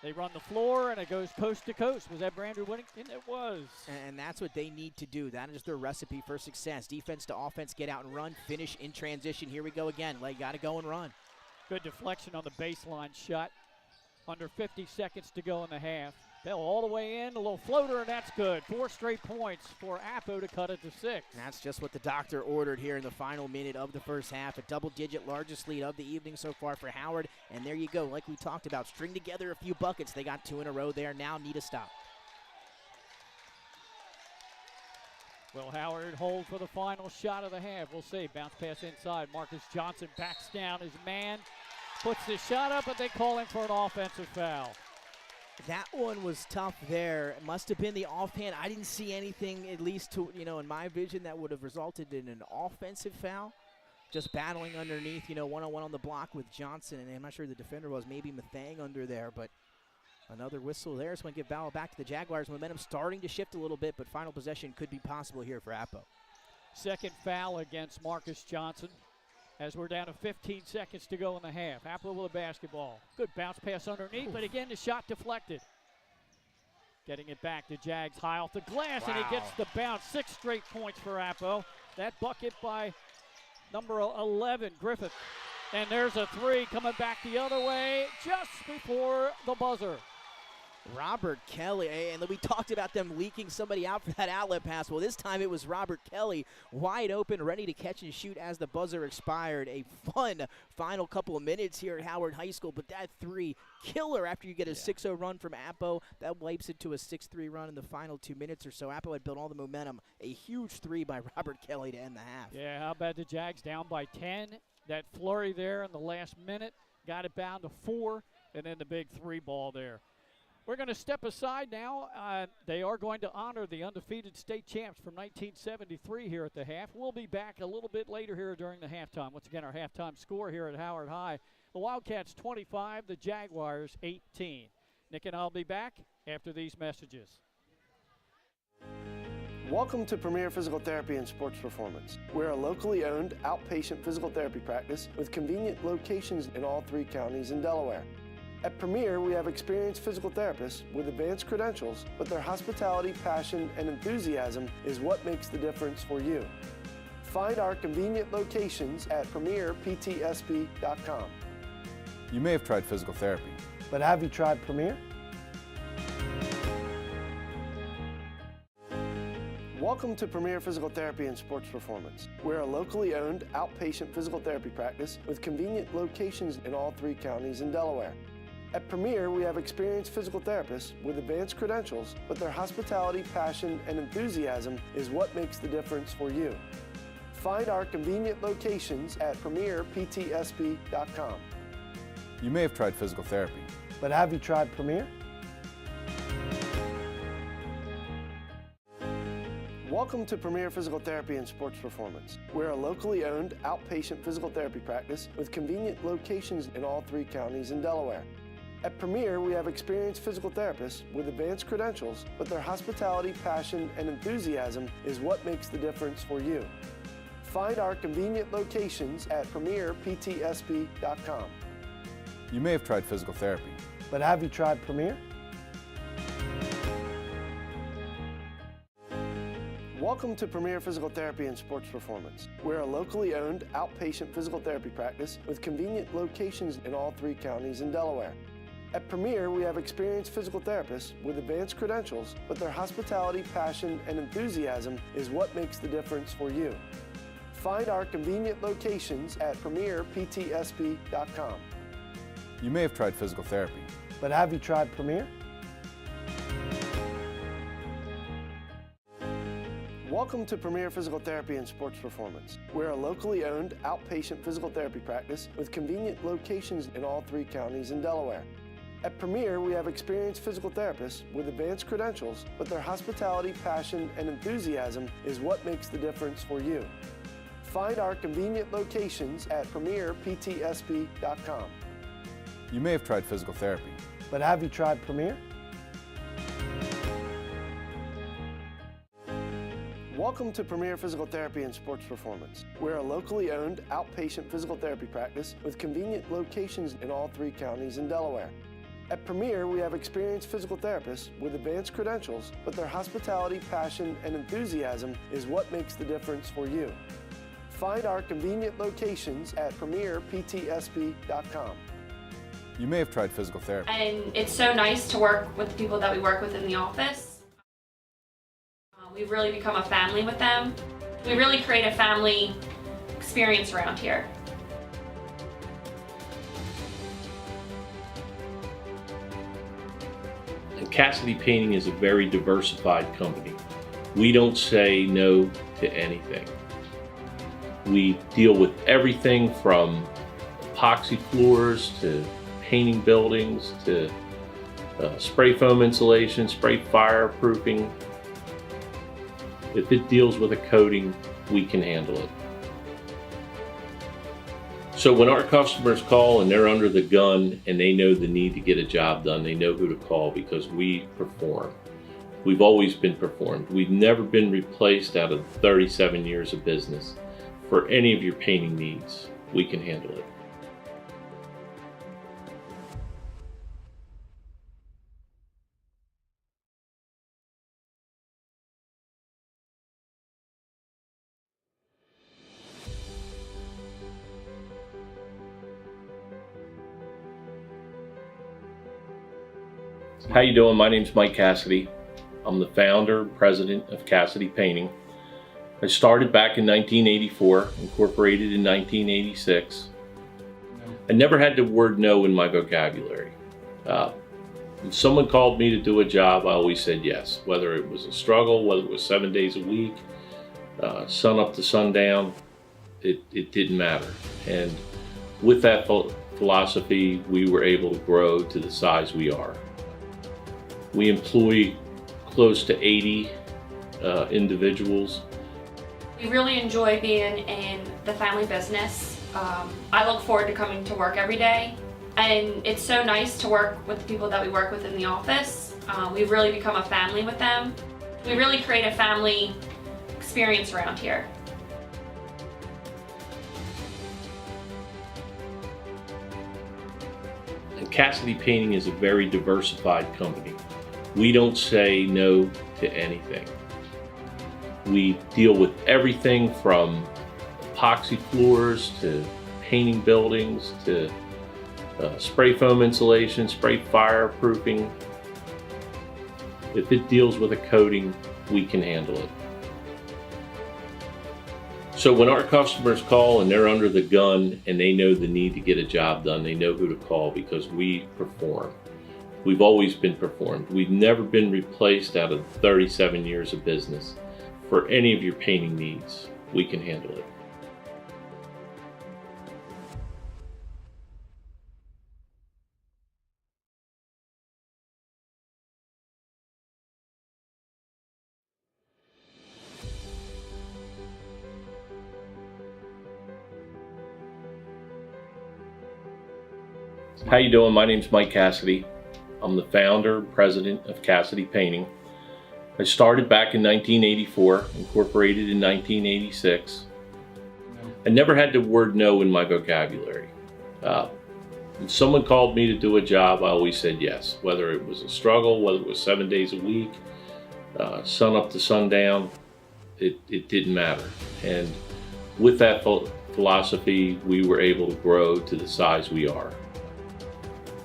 They run the floor, and it goes coast to coast. Was that Brandon Whittington? It was. And that's what they need to do. That is their recipe for success. Defense to offense, get out and run, finish in transition. Here we go again. They got to go and run. Good deflection on the baseline shot. Under 50 seconds to go in the half. Bell all the way in, a little floater, and that's good. 4 straight points for Appo to cut it to 6. And that's just what the doctor ordered here in the final minute of the first half. A double-digit largest lead of the evening so far for Howard. And there you go, like we talked about, string together a few buckets. They got 2 in a row there, now need a stop. Will Howard hold for the final shot of the half? We'll see. Bounce pass inside. Marcus Johnson backs down his man. Puts the shot up, but they call him for an offensive foul. That one was tough there. It must have been the offhand. I didn't see anything, at least to, in my vision, that would have resulted in an offensive foul. Just battling underneath, one-on-one on the block with Johnson, and I'm not sure who the defender was, maybe Mathang under there, but another whistle there. It's going to give Ball back to the Jaguars. Momentum starting to shift a little bit, but final possession could be possible here for Appo. Second foul against Marcus Johnson. As we're down to 15 seconds to go in the half. Appo with a basketball. Good bounce pass underneath, but again, the shot deflected. Getting it back to Jags high off the glass, and he gets the bounce. 6 straight points for Appo. That bucket by number 11, Griffith. And there's a 3 coming back the other way just before the buzzer. Robert Kelly, and we talked about them leaking somebody out for that outlet pass. Well, this time it was Robert Kelly, wide open, ready to catch and shoot as the buzzer expired. A fun final couple of minutes here at Howard High School, but that 3, killer after you get a 6-0 run from Appo. That wipes it to a 6-3 run in the final 2 minutes or so. Appo had built all the momentum. A huge 3 by Robert Kelly to end the half. Yeah, how about the Jags down by 10? That flurry there in the last minute got it down to 4, and then the big 3 ball there. We're going to step aside now. They are going to honor the undefeated state champs from 1973 here at the half. We'll be back a little bit later here during the halftime. Once again, our halftime score here at Howard High. The Wildcats 25, the Jaguars 18. Nick and I'll be back after these messages. Welcome to Premier Physical Therapy and Sports Performance. We're a locally owned outpatient physical therapy practice with convenient locations in all 3 counties in Delaware. At Premier, we have experienced physical therapists with advanced credentials, but their hospitality, passion, and enthusiasm is what makes the difference for you. Find our convenient locations at premierptsp.com. You may have tried physical therapy, But have you tried Premier? Welcome to Premier Physical Therapy and Sports Performance. We're a locally owned outpatient physical therapy practice with convenient locations in all 3 counties in Delaware. At Premier, we have experienced physical therapists with advanced credentials, but their hospitality, passion, and enthusiasm is what makes the difference for you. Find our convenient locations at premierptsp.com. you may have tried physical therapy, But have you tried Premier? Welcome to Premier Physical Therapy and Sports Performance. We're a locally owned outpatient physical therapy practice with convenient locations in all 3 counties in Delaware. At Premier, we have experienced physical therapists with advanced credentials, but their hospitality, passion, and enthusiasm is what makes the difference for you. Find our convenient locations at premierptsp.com. you may have tried physical therapy, But have you tried Premier? Welcome to Premier Physical Therapy and Sports Performance. We're a locally owned outpatient physical therapy practice with convenient locations in all 3 counties in Delaware. At Premier, we have experienced physical therapists with advanced credentials, but their hospitality, passion, and enthusiasm is what makes the difference for you. Find our convenient locations at premierptsp.com. You may have tried physical therapy. But have you tried Premier? Welcome to Premier Physical Therapy and Sports Performance. We're a locally owned outpatient physical therapy practice with convenient locations in all 3 counties in Delaware. At Premier, we have experienced physical therapists with advanced credentials, but their hospitality, passion, and enthusiasm is what makes the difference for you. Find our convenient locations at premierptsp.com. You may have tried physical therapy. But have you tried Premier? Welcome to Premier Physical Therapy and Sports Performance. We're a locally owned outpatient physical therapy practice with convenient locations in all 3 counties in Delaware. At Premier, we have experienced physical therapists with advanced credentials, but their hospitality, passion, and enthusiasm is what makes the difference for you. Find our convenient locations at premierptsp.com. You may have tried physical therapy. And it's so nice to work with the people that we work with in the office. We've really become a family with them. We really create a family experience around here. And Cassidy Painting is a very diversified company. We don't say no to anything. We deal with everything from epoxy floors to painting buildings to spray foam insulation, spray fireproofing. If it deals with a coating, we can handle it. So when our customers call and they're under the gun and they know the need to get a job done, they know who to call because we perform. We've always been performed. We've never been replaced out of 37 years of business. For any of your painting needs, we can handle it. How you doing? My name's Mike Cassidy. I'm the founder and president of Cassidy Painting. I started back in 1984, incorporated in 1986. I never had the word no in my vocabulary. When someone called me to do a job, I always said yes, whether it was a struggle, whether it was 7 days a week, sun up to sundown, it didn't matter. And with that philosophy, we were able to grow to the size we are. We employ close to 80 individuals. We really enjoy being in the family business. I look forward to coming to work every day. And it's so nice to work with the people that we work with in the office. We've really become a family with them. We really create a family experience around here. And Cassidy Painting is a very diversified company. We don't say no to anything. We deal with everything from epoxy floors to painting buildings to spray foam insulation, spray fireproofing. If it deals with a coating, we can handle it. So when our customers call and they're under the gun and they know the need to get a job done, they know who to call because we perform. We've always been performed. We've never been replaced out of 37 years of business. For any of your painting needs, we can handle it. How you doing? My name's Mike Cassidy. I'm the founder and president of Cassidy Painting. I started back in 1984, incorporated in 1986. I never had the word no in my vocabulary. When someone called me to do a job, I always said yes, whether it was a struggle, whether it was 7 days a week, sun up to sundown, it didn't matter. And with that philosophy, we were able to grow to the size we are.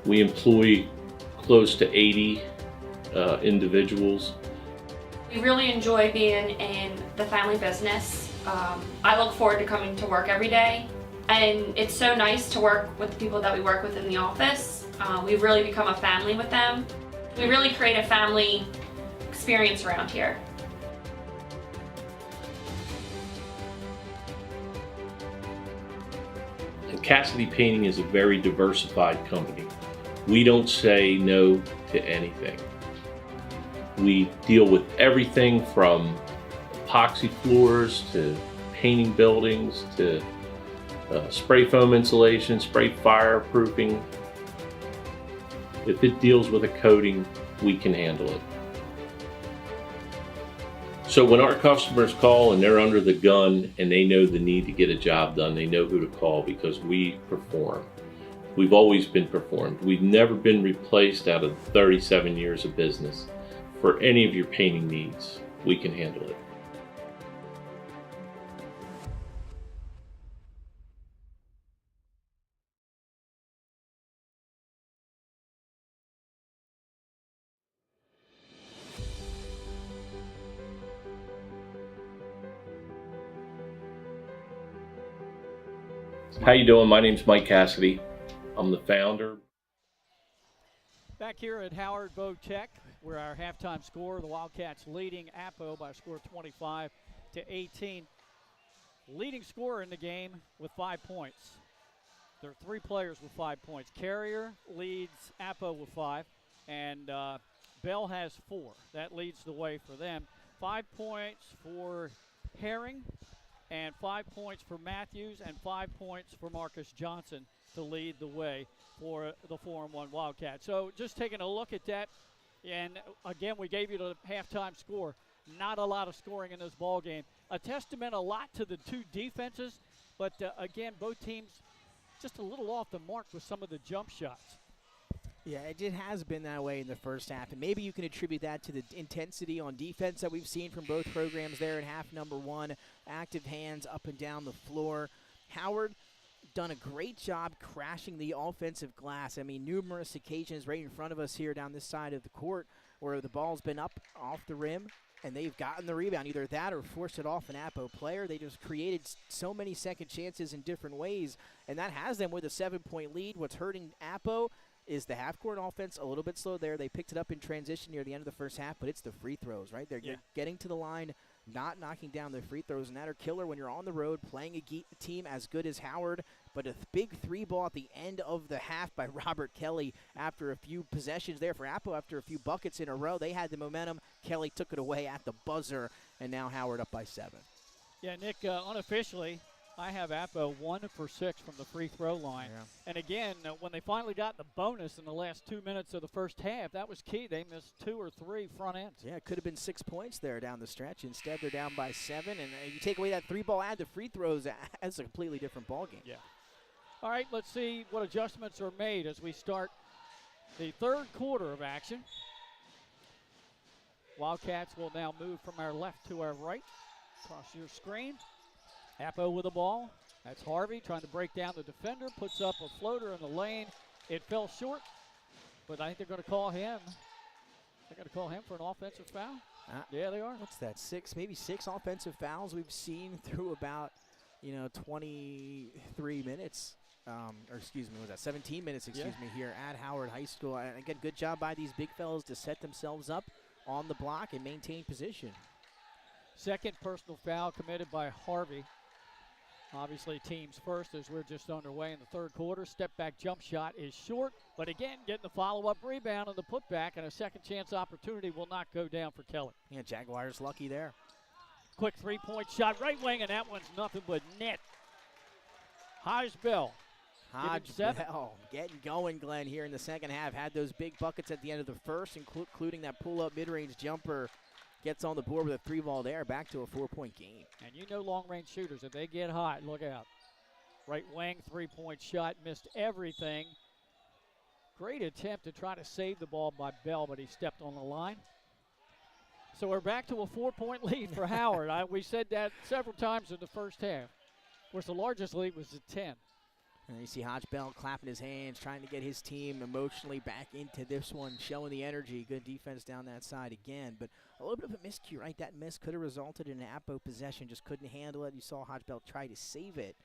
We employ close to 80 individuals. We really enjoy being in the family business. I look forward to coming to work every day, and it's so nice to work with the people that we work with in the office. We've really become a family with them. We really create a family experience around here. And Cassidy Painting is a very diversified company. We don't say no to anything. We deal with everything from epoxy floors to painting buildings to spray foam insulation, spray fireproofing. If it deals with a coating, we can handle it. So when our customers call and they're under the gun and they know the need to get a job done, they know who to call because we perform. We've always been performed. We've never been replaced out of 37 years of business. For any of your painting needs, we can handle it. How you doing? My name's Mike Cassidy. I'm the founder. Back here at Howard Vo-Tech, where our halftime score, the Wildcats leading Appo by a score of 25-18. Leading scorer in the game with 5 points. There are 3 players with 5 points. Carrier leads Appo with 5, and Bell has 4. That leads the way for them. 5 points for Herring, and 5 points for Matthews, and 5 points for Marcus Johnson to lead the way for the 4-1 Wildcats. So just taking a look at that, and again, we gave you the halftime score. Not a lot of scoring in this ball game. A testament a lot to the 2 defenses, but again, both teams just a little off the mark with some of the jump shots. Yeah, it has been that way in the first half, and maybe you can attribute that to the intensity on defense that we've seen from both programs there in half number 1. Active hands up and down the floor. Howard done a great job crashing the offensive glass. I mean, numerous occasions right in front of us here down this side of the court where the ball's been up off the rim, and they've gotten the rebound, either that or forced it off an Appo player. They just created so many second chances in different ways, and that has them with a 7-point lead. What's hurting Appo is the half-court offense, a little bit slow there. They picked it up in transition near the end of the first half, but it's the free throws, right? They're getting to the line, not knocking down the free throws, and that are killer when you're on the road playing a team as good as Howard. But a big 3 ball at the end of the half by Robert Kelly after a few possessions there for Appo, after a few buckets in a row. They had the momentum. Kelly took it away at the buzzer, and now Howard up by 7. Yeah, Nick, unofficially, I have Appo 1 for 6 from the free throw line. Yeah. And again, when they finally got the bonus in the last 2 minutes of the first half, that was key. They missed 2 or 3 front ends. Yeah, it could have been 6 points there down the stretch. Instead, they're down by 7. And you take away that 3 ball, add the free throws, that's a completely different ball game. Yeah. All right, let's see what adjustments are made as we start the third quarter of action. Wildcats will now move from our left to our right across your screen. Appo with the ball. That's Harvey trying to break down the defender. Puts up a floater in the lane. It fell short, but I think they're going to call him. They're going to call him for an offensive foul. Yeah, they are. What's that, 6, maybe 6 offensive fouls we've seen through about, 23 minutes. Or excuse me, was that 17 minutes, me, here at Howard High School. And again, good job by these big fellas to set themselves up on the block and maintain position. Second personal foul committed by Harvey. Obviously, teams first as we're just underway in the third quarter. Step back jump shot is short, but again, getting the follow-up rebound and the putback, and a second chance opportunity will not go down for Kelly. Yeah, Jaguars lucky there. Quick 3-point shot, right wing, and that one's nothing but net. Hodge Bell. Hodge Bell getting going, Glenn, here in the second half. Had those big buckets at the end of the first, including that pull-up mid-range jumper. Gets on the board with a 3-ball there, back to a 4-point game. And you know long-range shooters, if they get hot, look out. Right wing, 3-point shot, missed everything. Great attempt to try to save the ball by Bell, but he stepped on the line. So we're back to a 4-point lead for Howard. We said that several times in the first half. Of course, the largest lead was at 10. And you see Hodge Bell clapping his hands, trying to get his team emotionally back into this one, showing the energy. Good defense down that side again. But a little bit of a miscue, right? That miss could have resulted in an Appo possession, just couldn't handle it. You saw Hodge Bell try to save it.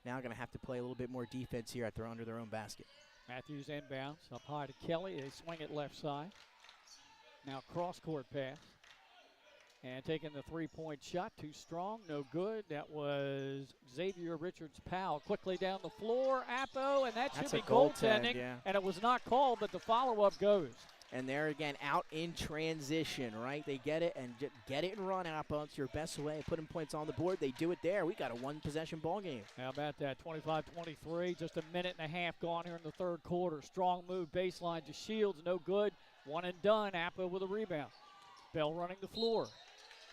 Now going to have to play a little bit more defense here at under their own basket. Matthews inbounds, up high to Kelly. They swing it left side. Now cross-court pass. And taking the three-point shot, too strong, no good. That was Xavier Richards-Powell. Quickly down the floor, Appo, and that should be goaltending. Yeah. And it was not called, but the follow-up goes. And there again, out in transition, right? They get it and get it and run, Appo. It's your best way of putting points on the board. They do it there. We got a one-possession ball game. How about that? 25-23, just a minute and a half gone here in the third quarter. Strong move, baseline to Shields, no good. One and done, Appo with a rebound. Bell running the floor.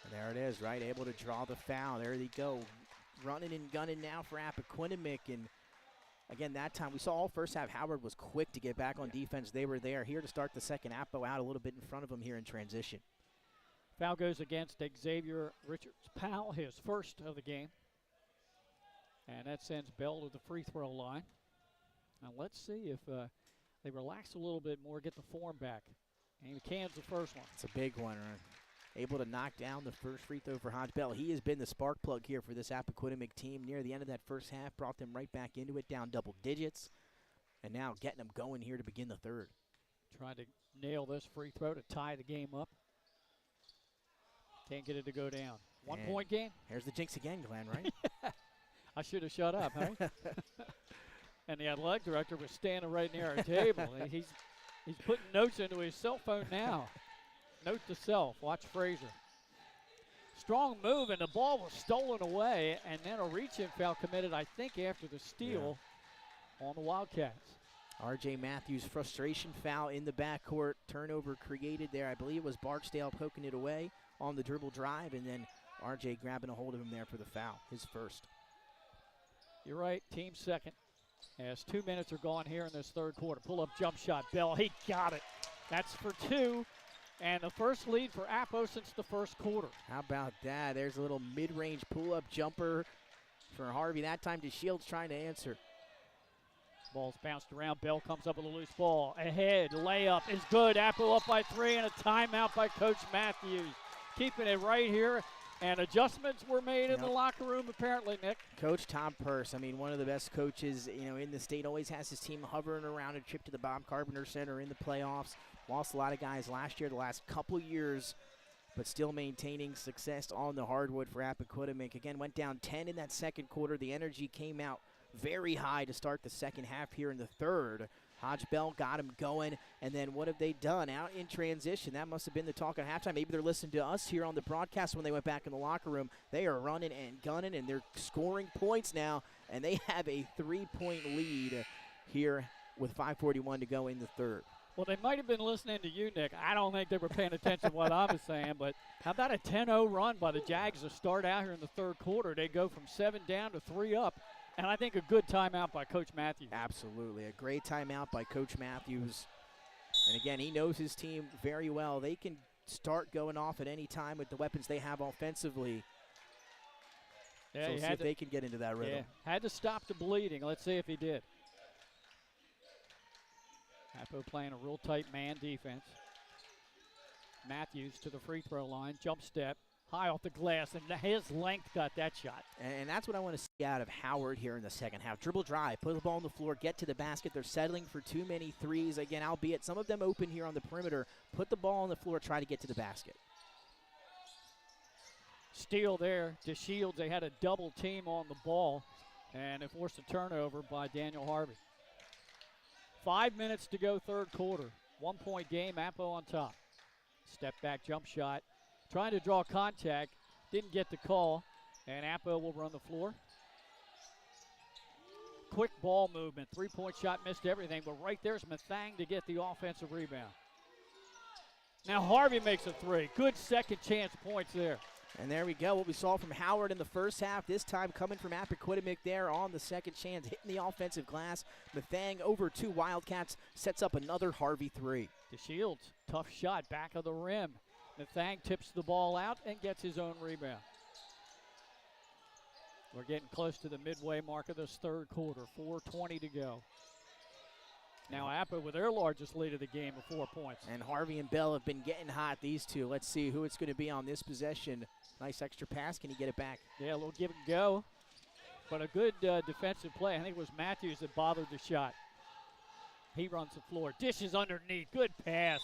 And there it is, right? Able to draw the foul. There they go. Running and gunning now for Appoquinimink. And again, that time we saw all first half. Howard was quick to get back on defense. They were there. Here to start the second. Appo out a little bit in front of him here in transition. Foul goes against Xavier Richards-Powell, his first of the game. And that sends Bell to the free throw line. Now let's see if they relax a little bit more, get the form back. And he cans the first one. It's a big one, right? Able to knock down the first free throw for Hodge Bell. He has been the spark plug here for this Appoquinimink team. Near the end of that first half, brought them right back into it, down double digits. And now getting them going here to begin the third. Trying to nail this free throw to tie the game up. Can't get it to go down. One-point game. Here's the jinx again, Glenn, right? I should have shut up, huh? And the athletic director was standing right near our table. He's putting notes into his cell phone now. Note to self, watch Frazier. Strong move, and the ball was stolen away, and then a reach-in foul committed, I think, after the steal on the Wildcats. R.J. Matthews, frustration foul in the backcourt. Turnover created there. I believe it was Barksdale poking it away on the dribble drive, and then R.J. grabbing a hold of him there for the foul, his first. You're right, team second. As 2 minutes are gone here in this third quarter. Pull-up jump shot, Bell, he got it. That's for two. And the first lead for Appo since the first quarter. How about that? There's a little mid-range pull-up jumper for Harvey. That time to Shields trying to answer. Ball's bounced around. Bell comes up with a loose ball. Ahead, layup is good. Appo up by three, and a timeout by Coach Matthews. Keeping it right here. And adjustments were made in the locker room, apparently, Nick. Coach Tom Purse, I mean, one of the best coaches, in the state, always has his team hovering around a trip to the Bob Carpenter Center in the playoffs. Lost a lot of guys last year, the last couple years, but still maintaining success on the hardwood for Appoquinimink. Again, went down 10 in that second quarter. The energy came out very high to start the second half here in the third. Hodge Bell got him going, and then what have they done? Out in transition. That must have been the talk at halftime. Maybe they're listening to us here on the broadcast when they went back in the locker room. They are running and gunning, and they're scoring points now, and they have a 3-point lead here with 5:41 to go in the third. Well, they might have been listening to you, Nick. I don't think they were paying attention to what I was saying, but how about a 10-0 run by the Jags to start out here in the third quarter? They go from 7 down to 3 up. And I think a good timeout by Coach Matthews. Absolutely. A great timeout by Coach Matthews. And again, he knows his team very well. They can start going off at any time with the weapons they have offensively. Yeah, so we'll see if they can get into that rhythm. Yeah, had to stop the bleeding. Let's see if he did. Appo playing a real tight man defense. Matthews to the free throw line, jump step. High off the glass, and his length got that shot. And that's what I want to see out of Howard here in the second half. Dribble drive, put the ball on the floor, get to the basket. They're settling for too many threes. Again, albeit some of them open here on the perimeter. Put the ball on the floor, try to get to the basket. Steal there to Shields. They had a double team on the ball, and it forced a turnover by Daniel Harvey. 5 minutes to go, third quarter. 1-point game, Appo on top. Step back jump shot. Trying to draw contact, didn't get the call, and Appo will run the floor. Quick ball movement, three-point shot, missed everything, but right there's Mathang to get the offensive rebound. Now Harvey makes a three. Good second chance points there. And there we go, what we saw from Howard in the first half, this time coming from Appoquinimink there on the second chance, hitting the offensive glass. Mathang over two Wildcats, sets up another Harvey three. To Shields, tough shot, back of the rim. Mathang tips the ball out and gets his own rebound. We're getting close to the midway mark of this third quarter. 4:20 to go. Now Appo with their largest lead of the game of 4 points. And Harvey and Bell have been getting hot, these two. Let's see who it's going to be on this possession. Nice extra pass. Can he get it back? Yeah, a little give and go. But a good defensive play. I think it was Matthews that bothered the shot. He runs the floor. Dishes underneath. Good pass.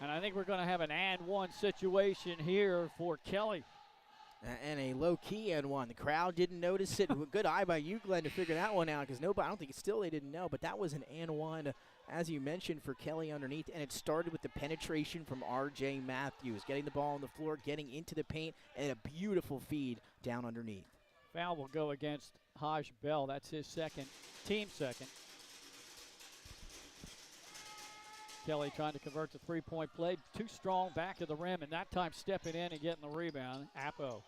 And I think we're going to have an and one situation here for Kelly. And a low-key and one. The crowd didn't notice it. Good eye by you, Glenn, to figure that one out, because nobody, I don't think they didn't know, but that was an and one, as you mentioned, for Kelly underneath, and it started with the penetration from R.J. Matthews, getting the ball on the floor, getting into the paint, and a beautiful feed down underneath. Foul will go against Haj Bell. That's his second, team second. Kelly trying to convert the three-point play. Too strong back of the rim, and that time stepping in and getting the rebound. Appo.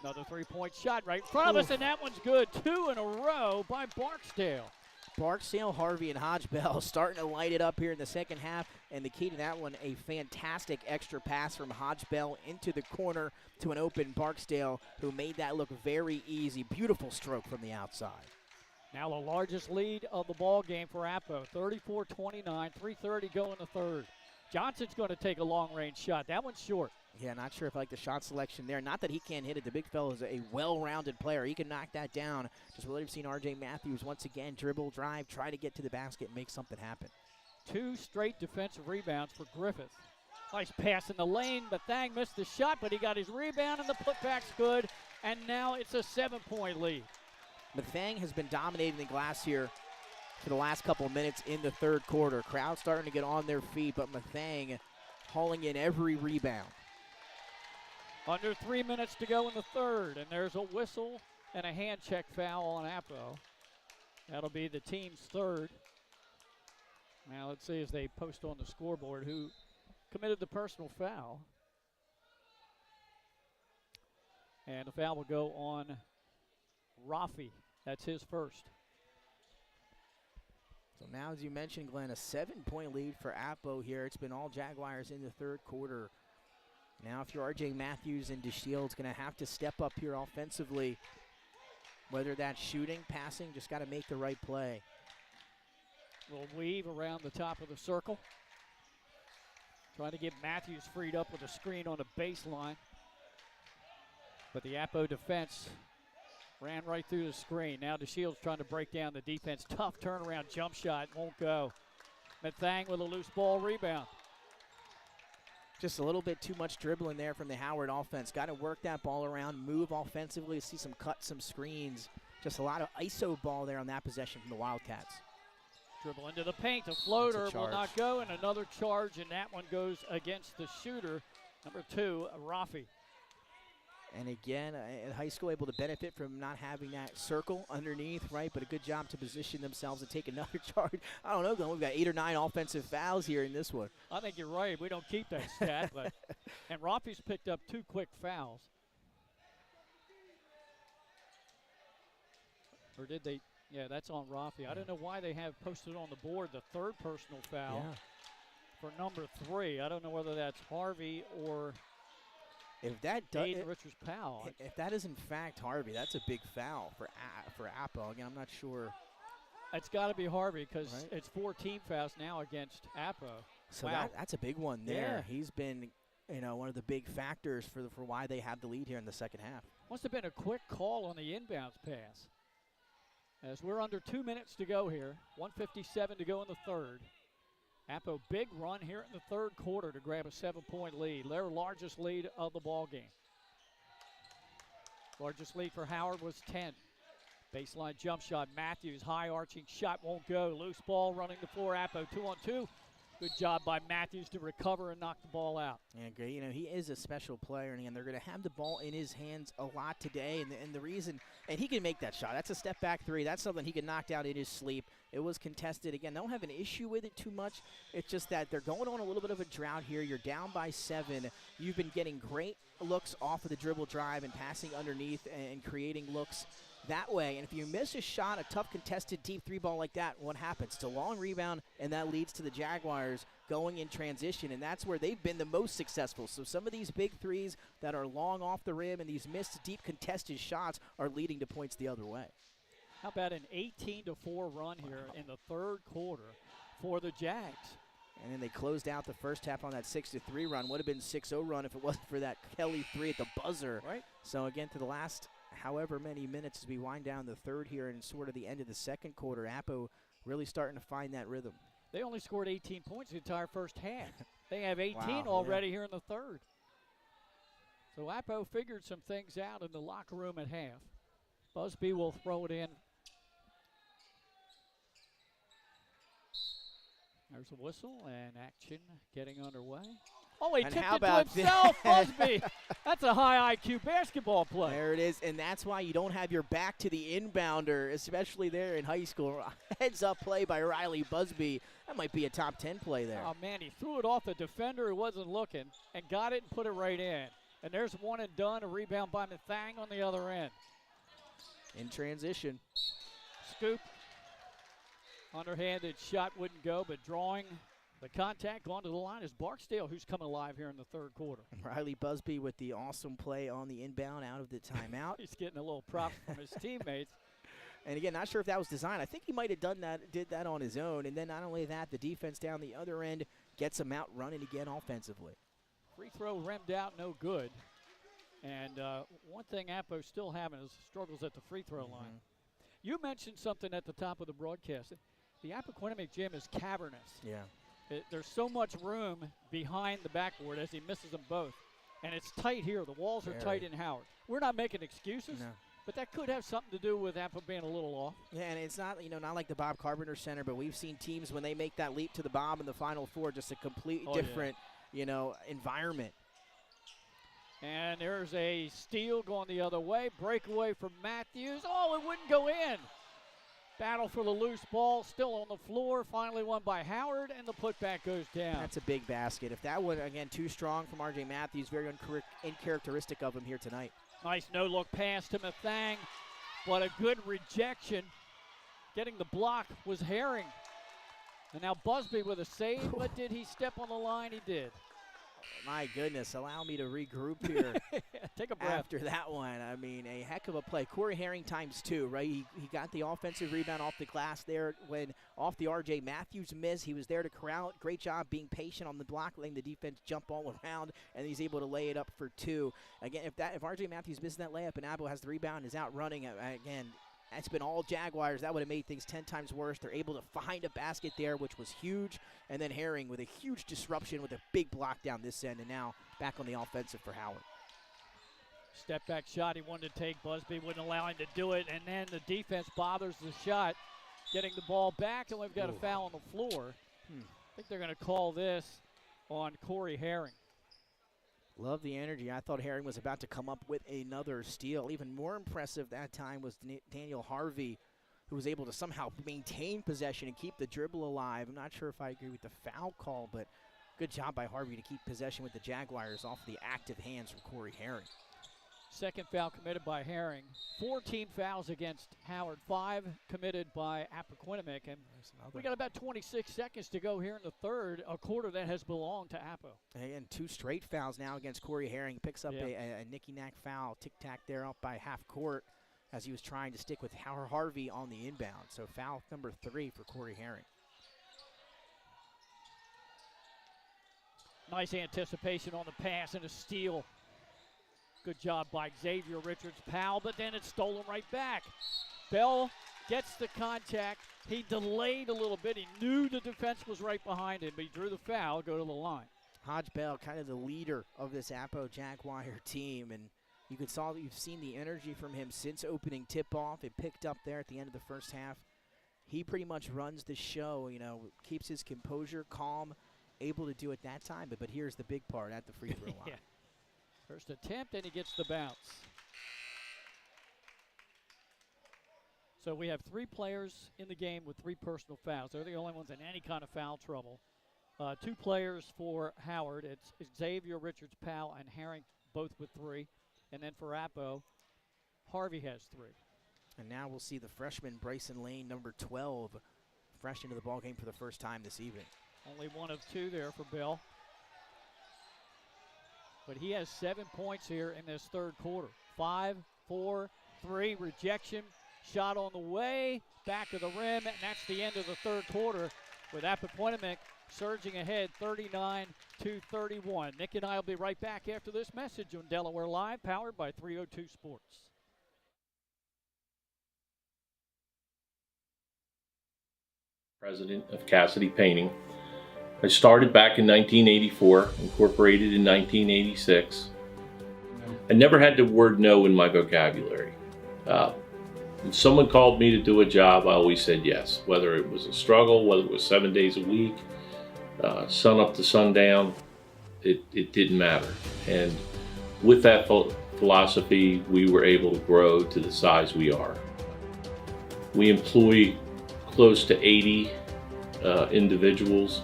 Another three-point shot right in front of us, and that one's good. 2 in a row by Barksdale. Barksdale, Harvey, and Hodge Bell starting to light it up here in the second half, and the key to that one, a fantastic extra pass from Hodge Bell into the corner to an open Barksdale, who made that look very easy. Beautiful stroke from the outside. Now the largest lead of the ball game for Appo, 34-29, 3:30 go in the third. Johnson's going to take a long-range shot. That one's short. Yeah, not sure if I like the shot selection there. Not that he can't hit it. The big fella is a well-rounded player. He can knock that down. Just really have seen R.J. Matthews once again dribble, drive, try to get to the basket and make something happen. 2 straight defensive rebounds for Griffith. Nice pass in the lane. Bethang missed the shot, but he got his rebound, and the putback's good. And now it's a 7-point lead. Bethang has been dominating the glass here for the last couple of minutes in the third quarter. Crowd starting to get on their feet, but Bethang hauling in every rebound. Under 3 minutes to go in the third, and there's a whistle and a hand check foul on Appo. That'll be the team's third. Now let's see as they post on the scoreboard who committed the personal foul. And the foul will go on Rafi. That's his first. So now, as you mentioned, Glenn, a 7-point lead for Appo here. It's been all Jaguars in the third quarter. Now, if you're R.J. Matthews and DeShield's going to have to step up here offensively, whether that's shooting, passing, just got to make the right play. We'll weave around the top of the circle. Trying to get Matthews freed up with a screen on the baseline. But the Appo defense ran right through the screen. Now DeShield's trying to break down the defense. Tough turnaround jump shot, won't go. Bethang with a loose ball rebound. Just a little bit too much dribbling there from the Howard offense. Got to work that ball around, move offensively, see some cuts, some screens. Just a lot of ISO ball there on that possession from the Wildcats. Dribble into the paint. A floater That's a will not go, and another charge, and that one goes against the shooter, number 2, Rafi. And again, in high school, able to benefit from not having that circle underneath, right? But a good job to position themselves to take another charge. I don't know, Glenn, we've got 8 or 9 offensive fouls here in this one. I think you're right. We don't keep that stat. But and Rafi's picked up 2 quick fouls. Or did they? Yeah, that's on Rafi. I don't know why they have posted on the board the third personal foul for number 3. I don't know whether that's Harvey or If that does, Aiden Richards-Powell. If that is in fact Harvey, that's a big foul for Appo. Again, I'm not sure. It's got to be Harvey because Right. it's 4 team fouls now against Appo. So Wow. that's a big one there. Yeah. He's been, one of the big factors for why they have the lead here in the second half. Must have been a quick call on the inbounds pass. As we're under 2 minutes to go here, 1:57 to go in the third. Appo big run here in the third quarter to grab a 7-point lead, their largest lead of the ball game. Largest lead for Howard was 10. Baseline jump shot, Matthews, high arching shot won't go. Loose ball running the floor, Appo 2-on-2. Good job by Matthews to recover and knock the ball out. Yeah, great. He is a special player, and again, they're going to have the ball in his hands a lot today. And the reason, and he can make that shot. That's a step back 3. That's something he can knock down in his sleep. It was contested. Again, they don't have an issue with it too much. It's just that they're going on a little bit of a drought here. You're down by 7. You've been getting great looks off of the dribble drive and passing underneath and creating looks that way. And if you miss a shot, a tough contested deep three ball like that, what happens? It's a long rebound, and that leads to the Jaguars going in transition, and that's where they've been the most successful. So some of these big threes that are long off the rim and these missed deep contested shots are leading to points the other way. How about an 18-4 run here in the third quarter for the Jags? And then they closed out the first half on that 6-3 run. Would have been 6-0 run if it wasn't for that Kelly three at the buzzer. Right. So again, to the last however many minutes as we wind down the third here and sort of the end of the second quarter, Appo really starting to find that rhythm. They only scored 18 points the entire first half. They have 18 Wow, already here in the third. So Appo figured some things out in the locker room at half. Busby will throw it in. There's a whistle and action getting underway. Oh, he And tipped how it to about himself, that? Busby. That's a high IQ basketball play. There it is, and that's why you don't have your back to the inbounder, especially there in high school. Heads-up play by Riley Busby. That might be a top 10 play there. Oh, man, he threw it off the defender who wasn't looking and got it and put it right in. And there's one and done, a rebound by Mathang on the other end. In transition. Scoop. Underhanded shot wouldn't go, but drawing the contact going to the line is Barksdale, who's coming alive here in the third quarter. Riley Busby with the awesome play on the inbound out of the timeout. He's getting a little props from his teammates. And again, not sure if that was designed. I think he might have did that on his own. And then not only that, the defense down the other end gets him out running again offensively. Free throw rimmed out, no good. And one thing Appo's still having is struggles at the free throw line. You mentioned something at the top of the broadcast. The Appoquinimink gym is cavernous. Yeah. There's so much room behind the backboard as he misses them both. And it's tight here. The walls are tight in Howard. We're not making excuses, but that could have something to do with Appo being a little off. Yeah, and it's not, not like the Bob Carpenter Center, but we've seen teams when they make that leap to the Bob in the Final Four, just a completely different, environment. And there's a steal going the other way. Breakaway from Matthews. Oh, it wouldn't go in. Battle for the loose ball, still on the floor. Finally won by Howard, and the putback goes down. That's a big basket. If that one, again, too strong from R.J. Matthews, very uncharacteristic of him here tonight. Nice no-look pass to Mathang, but a good rejection. Getting the block was Herring. And now Busby with a save, but did he step on the line? He did. My goodness, allow me to regroup here. Take a breath. After that one, I mean, a heck of a play. Corey Herring times two, right? He got the offensive rebound off the glass there when off the R.J. Matthews miss. He was there to corral it. Great job being patient on the block, letting the defense jump all around, and he's able to lay it up for two. Again, if R.J. Matthews misses that layup and Appo has the rebound and is out running, again, that's been all Jaguars. That would have made things 10 times worse. They're able to find a basket there, which was huge. And then Herring with a huge disruption with a big block down this end. And now back on the offensive for Howard. Step back shot he wanted to take. Busby wouldn't allow him to do it. And then the defense bothers the shot, getting the ball back. And we've got a foul on the floor. I think they're going to call this on Corey Herring. Love the energy. I thought Herring was about to come up with another steal. Even more impressive that time was Daniel Harvey, who was able to somehow maintain possession and keep the dribble alive. I'm not sure if I agree with the foul call, but good job by Harvey to keep possession with the Jaguars off the active hands from Corey Herring. Second foul committed by Herring. 14 fouls against Howard. 5 committed by Appoquinimink. And we got about 26 seconds to go here in the third, a quarter that has belonged to Appo. And 2 straight fouls now against Corey Herring. Picks up a nicky-nack foul. Tic-tac there up by half court as he was trying to stick with Harvey on the inbound. So foul number 3 for Corey Herring. Nice anticipation on the pass and a steal. Good job by Xavier Richards-Powell, but then it's stolen right back. Bell gets the contact. He delayed a little bit. He knew the defense was right behind him, but he drew the foul, go to the line. Hodge Bell, kind of the leader of this Appo Jaguar team, and you've seen the energy from him since opening tip-off. It picked up there at the end of the first half. He pretty much runs the show, keeps his composure, calm, able to do it that time. But here's the big part at the free throw line. First attempt, and he gets the bounce. So we have 3 players in the game with 3 personal fouls. They're the only ones in any kind of foul trouble. 2 players for Howard. It's Xavier Richards-Powell and Herring, both with 3. And then for Appo, Harvey has 3. And now we'll see the freshman Bryson Lane, number 12, fresh into the ballgame for the first time this evening. Only one of two there for Bell. But he has 7 points here in this third quarter. 5, 4, 3, rejection. Shot on the way, back of the rim, and that's the end of the third quarter with Appo surging ahead 39-31. Nick and I will be right back after this message on Delaware Live, powered by 302 Sports. President of Cassidy Painting. I started back in 1984, incorporated in 1986. I never had the word no in my vocabulary. If someone called me to do a job, I always said yes, whether it was a struggle, whether it was 7 days a week, sun up to sundown, it didn't matter. And with that philosophy, we were able to grow to the size we are. We employ close to 80 individuals.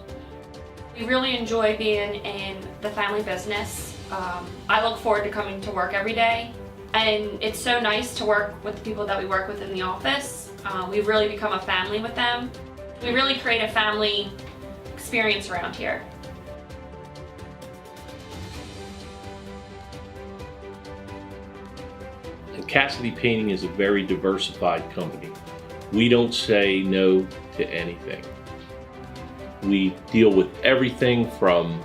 We really enjoy being in the family business. I look forward to coming to work every day, and it's so nice to work with the people that we work with in the office. We've really become a family with them. We really create a family experience around here. And Cassidy Painting is a very diversified company. We don't say no to anything. We deal with everything from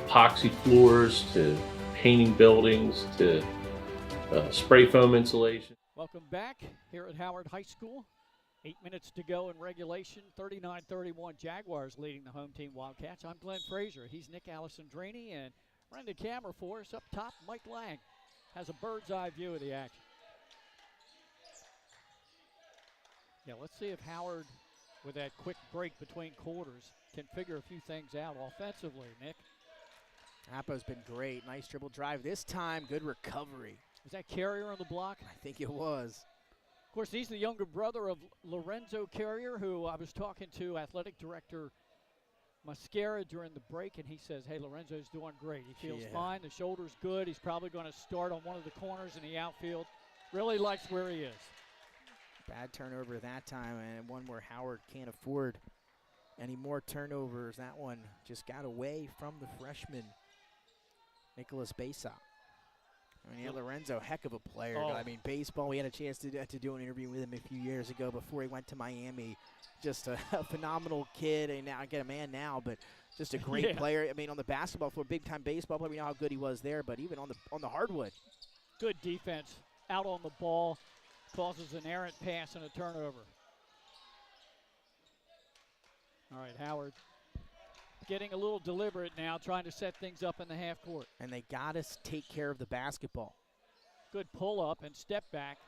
epoxy floors to painting buildings to spray foam insulation. Welcome back here at Howard High School. 8 minutes to go in regulation. 39-31 Jaguars leading the home team Wildcats. I'm Glenn Frazier. He's Nick Alessandrini, and running the camera for us up top, Mike Lang has a bird's eye view of the action. Yeah, let's see if Howard, with that quick break between quarters, can figure a few things out offensively, Nick. Appo's been great. Nice dribble drive. This time, good recovery. Was that Carrier on the block? I think it was. Of course, he's the younger brother of Lorenzo Carrier, who I was talking to athletic director Mascara during the break, and he says, hey, Lorenzo's doing great. He feels fine. The shoulder's good. He's probably going to start on one of the corners in the outfield. Really likes where he is. Bad turnover that time, and one where Howard can't afford any more turnovers. That one just got away from the freshman, Nicholas Besa. I mean, Lorenzo, heck of a player. Oh. I mean, baseball, we had a chance to do an interview with him a few years ago before he went to Miami. Just a phenomenal kid, and now I get a man now, but just a great player. I mean, on the basketball floor, big-time baseball player. We know how good he was there, but even on the hardwood. Good defense out on the ball. Causes an errant pass and a turnover. All right, Howard getting a little deliberate now, trying to set things up in the half court. And they got to take care of the basketball. Good pull up and step back.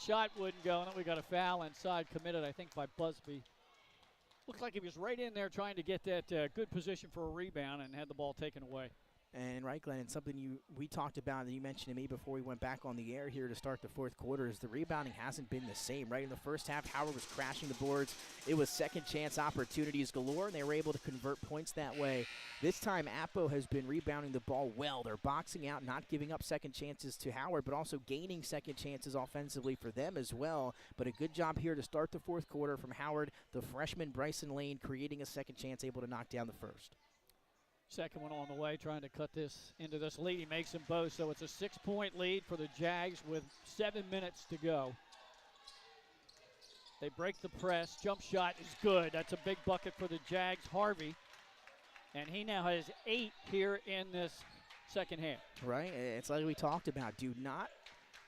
Shot wouldn't go, and then we got a foul inside committed, I think, by Busby. Looked like he was right in there trying to get that good position for a rebound and had the ball taken away. And right, Glenn, and something we talked about and you mentioned to me before we went back on the air here to start the fourth quarter is the rebounding hasn't been the same, right? In the first half, Howard was crashing the boards. It was second chance opportunities galore, and they were able to convert points that way. This time, Appo has been rebounding the ball well. They're boxing out, not giving up second chances to Howard, but also gaining second chances offensively for them as well. But a good job here to start the fourth quarter from Howard, the freshman Bryson Lane creating a second chance, able to knock down the first. Second one on the way, trying to cut this into this lead. He makes them both, so it's a 6-point lead for the Jags with 7 minutes to go. They break the press. Jump shot is good. That's a big bucket for the Jags. Harvey, and he now has 8 here in this second half. Right, it's like we talked about. Do not,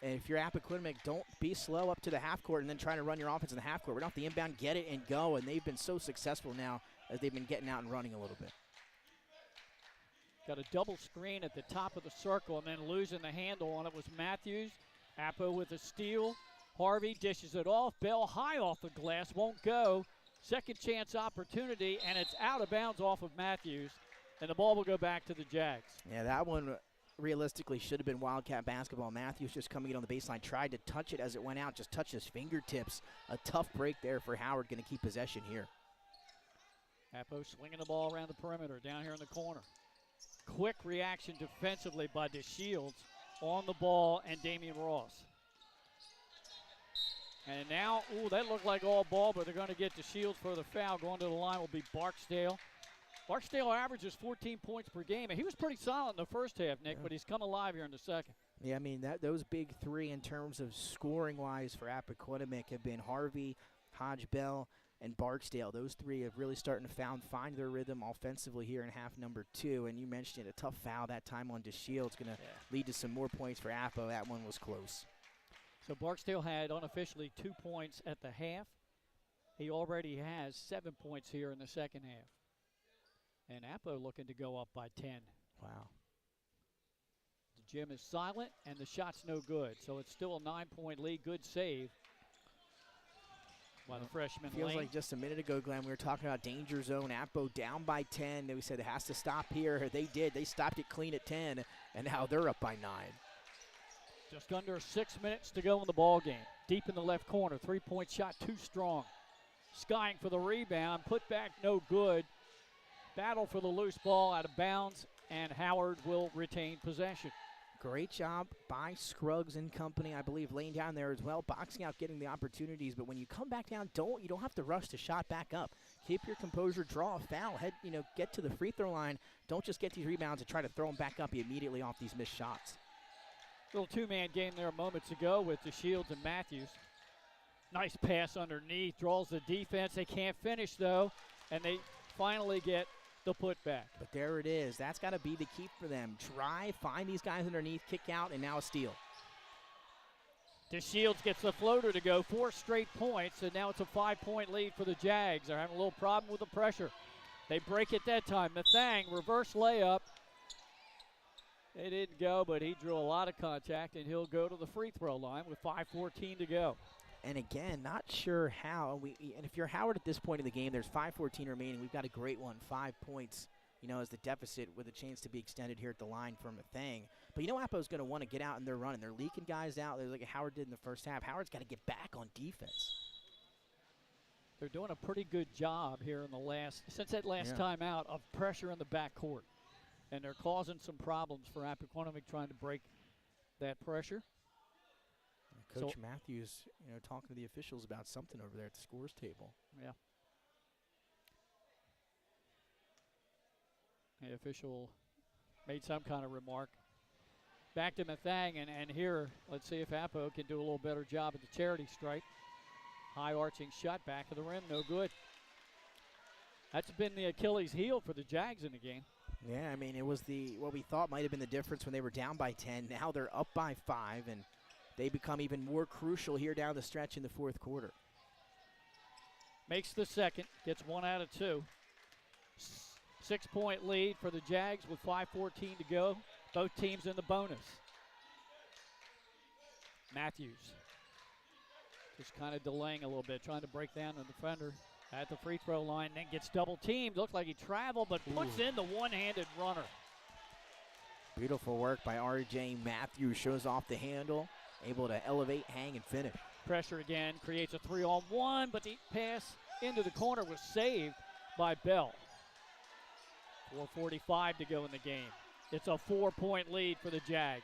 if you're Appo, don't be slow up to the half court and then trying to run your offense in the half court. We're off the inbound, get it and go, and they've been so successful now as they've been getting out and running a little bit. Got a double screen at the top of the circle and then losing the handle on it was Matthews. Appo with a steal. Harvey dishes it off. Bell high off the glass, won't go. Second chance opportunity, and it's out of bounds off of Matthews. And the ball will go back to the Jags. Yeah, that one realistically should have been Wildcat basketball. Matthews just coming in on the baseline, tried to touch it as it went out, just touched his fingertips. A tough break there for Howard, going to keep possession here. Appo swinging the ball around the perimeter, down here in the corner. Quick reaction defensively by DeShields on the ball and Damian Ross. And now, ooh, that looked like all ball, but they're going to get to Shields for the foul. Going to the line will be Barksdale. Barksdale averages 14 points per game, and he was pretty solid in the first half, Nick, but he's come alive here in the second. Yeah, I mean, those big three in terms of scoring-wise for Appoquinimink have been Harvey, Hodge-Bell, and Barksdale. Those three have really starting to find their rhythm offensively here in half number 2. And you mentioned it, a tough foul that time on DeShields going to lead to some more points for Appo. That one was close. So Barksdale had unofficially 2 points at the half. He already has 7 points here in the second half. And Appo looking to go up by 10. Wow. The gym is silent, and the shot's no good. So it's still a 9-point lead. Good save by the freshman Feels Lane. like just a minute ago, Glenn, we were talking about danger zone. Appo down by 10. We said it has to stop here. They did. They stopped it clean at 10, and now they're up by 9. Just under 6 minutes to go in the ball game. Deep in the left corner, 3-point shot too strong. Skying for the rebound, put back no good. Battle for the loose ball out of bounds, and Howard will retain possession. Great job by Scruggs and company. I believe laying down there as well, boxing out, getting the opportunities. But when you come back down, you don't have to rush the shot back up. Keep your composure, draw a foul, get to the free throw line. Don't just get these rebounds and try to throw them back up immediately off these missed shots. Little two-man game there moments ago with DeShields and Matthews. Nice pass underneath, draws the defense. They can't finish, though, and they finally get the putback. But there it is. That's got to be the key for them. Drive, find these guys underneath, kick out, and now a steal. DeShields gets the floater to go, 4 straight points, and now it's a 5-point lead for the Jags. They're having a little problem with the pressure. They break it that time. Mathang, reverse layup. It didn't go, but he drew a lot of contact, and he'll go to the free throw line with 5:14 to go. And again, not sure how. And if you're Howard at this point in the game, there's 5:14 remaining. We've got a great one, 5 points, as the deficit with a chance to be extended here at the line from Mathang. But Appo's going to want to get out in their run, and they're leaking guys out. They're like Howard did in the first half. Howard's got to get back on defense. They're doing a pretty good job here since that last time out of pressure in the backcourt. And they're causing some problems for Appoquinimink trying to break that pressure. Coach Matthews, talking to the officials about something over there at the scores table. Yeah. The official made some kind of remark. Back to Mathang, and here, let's see if Appo can do a little better job at the charity stripe. High arching shot back of the rim, no good. That's been the Achilles heel for the Jags in the game. Yeah, I mean, it was what we thought might have been the difference when they were down by 10. Now they're up by 5, and they become even more crucial here down the stretch in the fourth quarter. Makes the second, gets 1 out of 2. 6-point lead for the Jags with 5:14 to go. Both teams in the bonus. Matthews just kind of delaying a little bit, trying to break down the defender at the free throw line, then gets double teamed. Looks like he traveled, but puts in the one-handed runner. Beautiful work by R.J. Matthews. Shows off the handle, able to elevate, hang, and finish. Pressure again, creates a 3-on-1, but the pass into the corner was saved by Bell. 4:45 to go in the game. It's a 4-point lead for the Jags.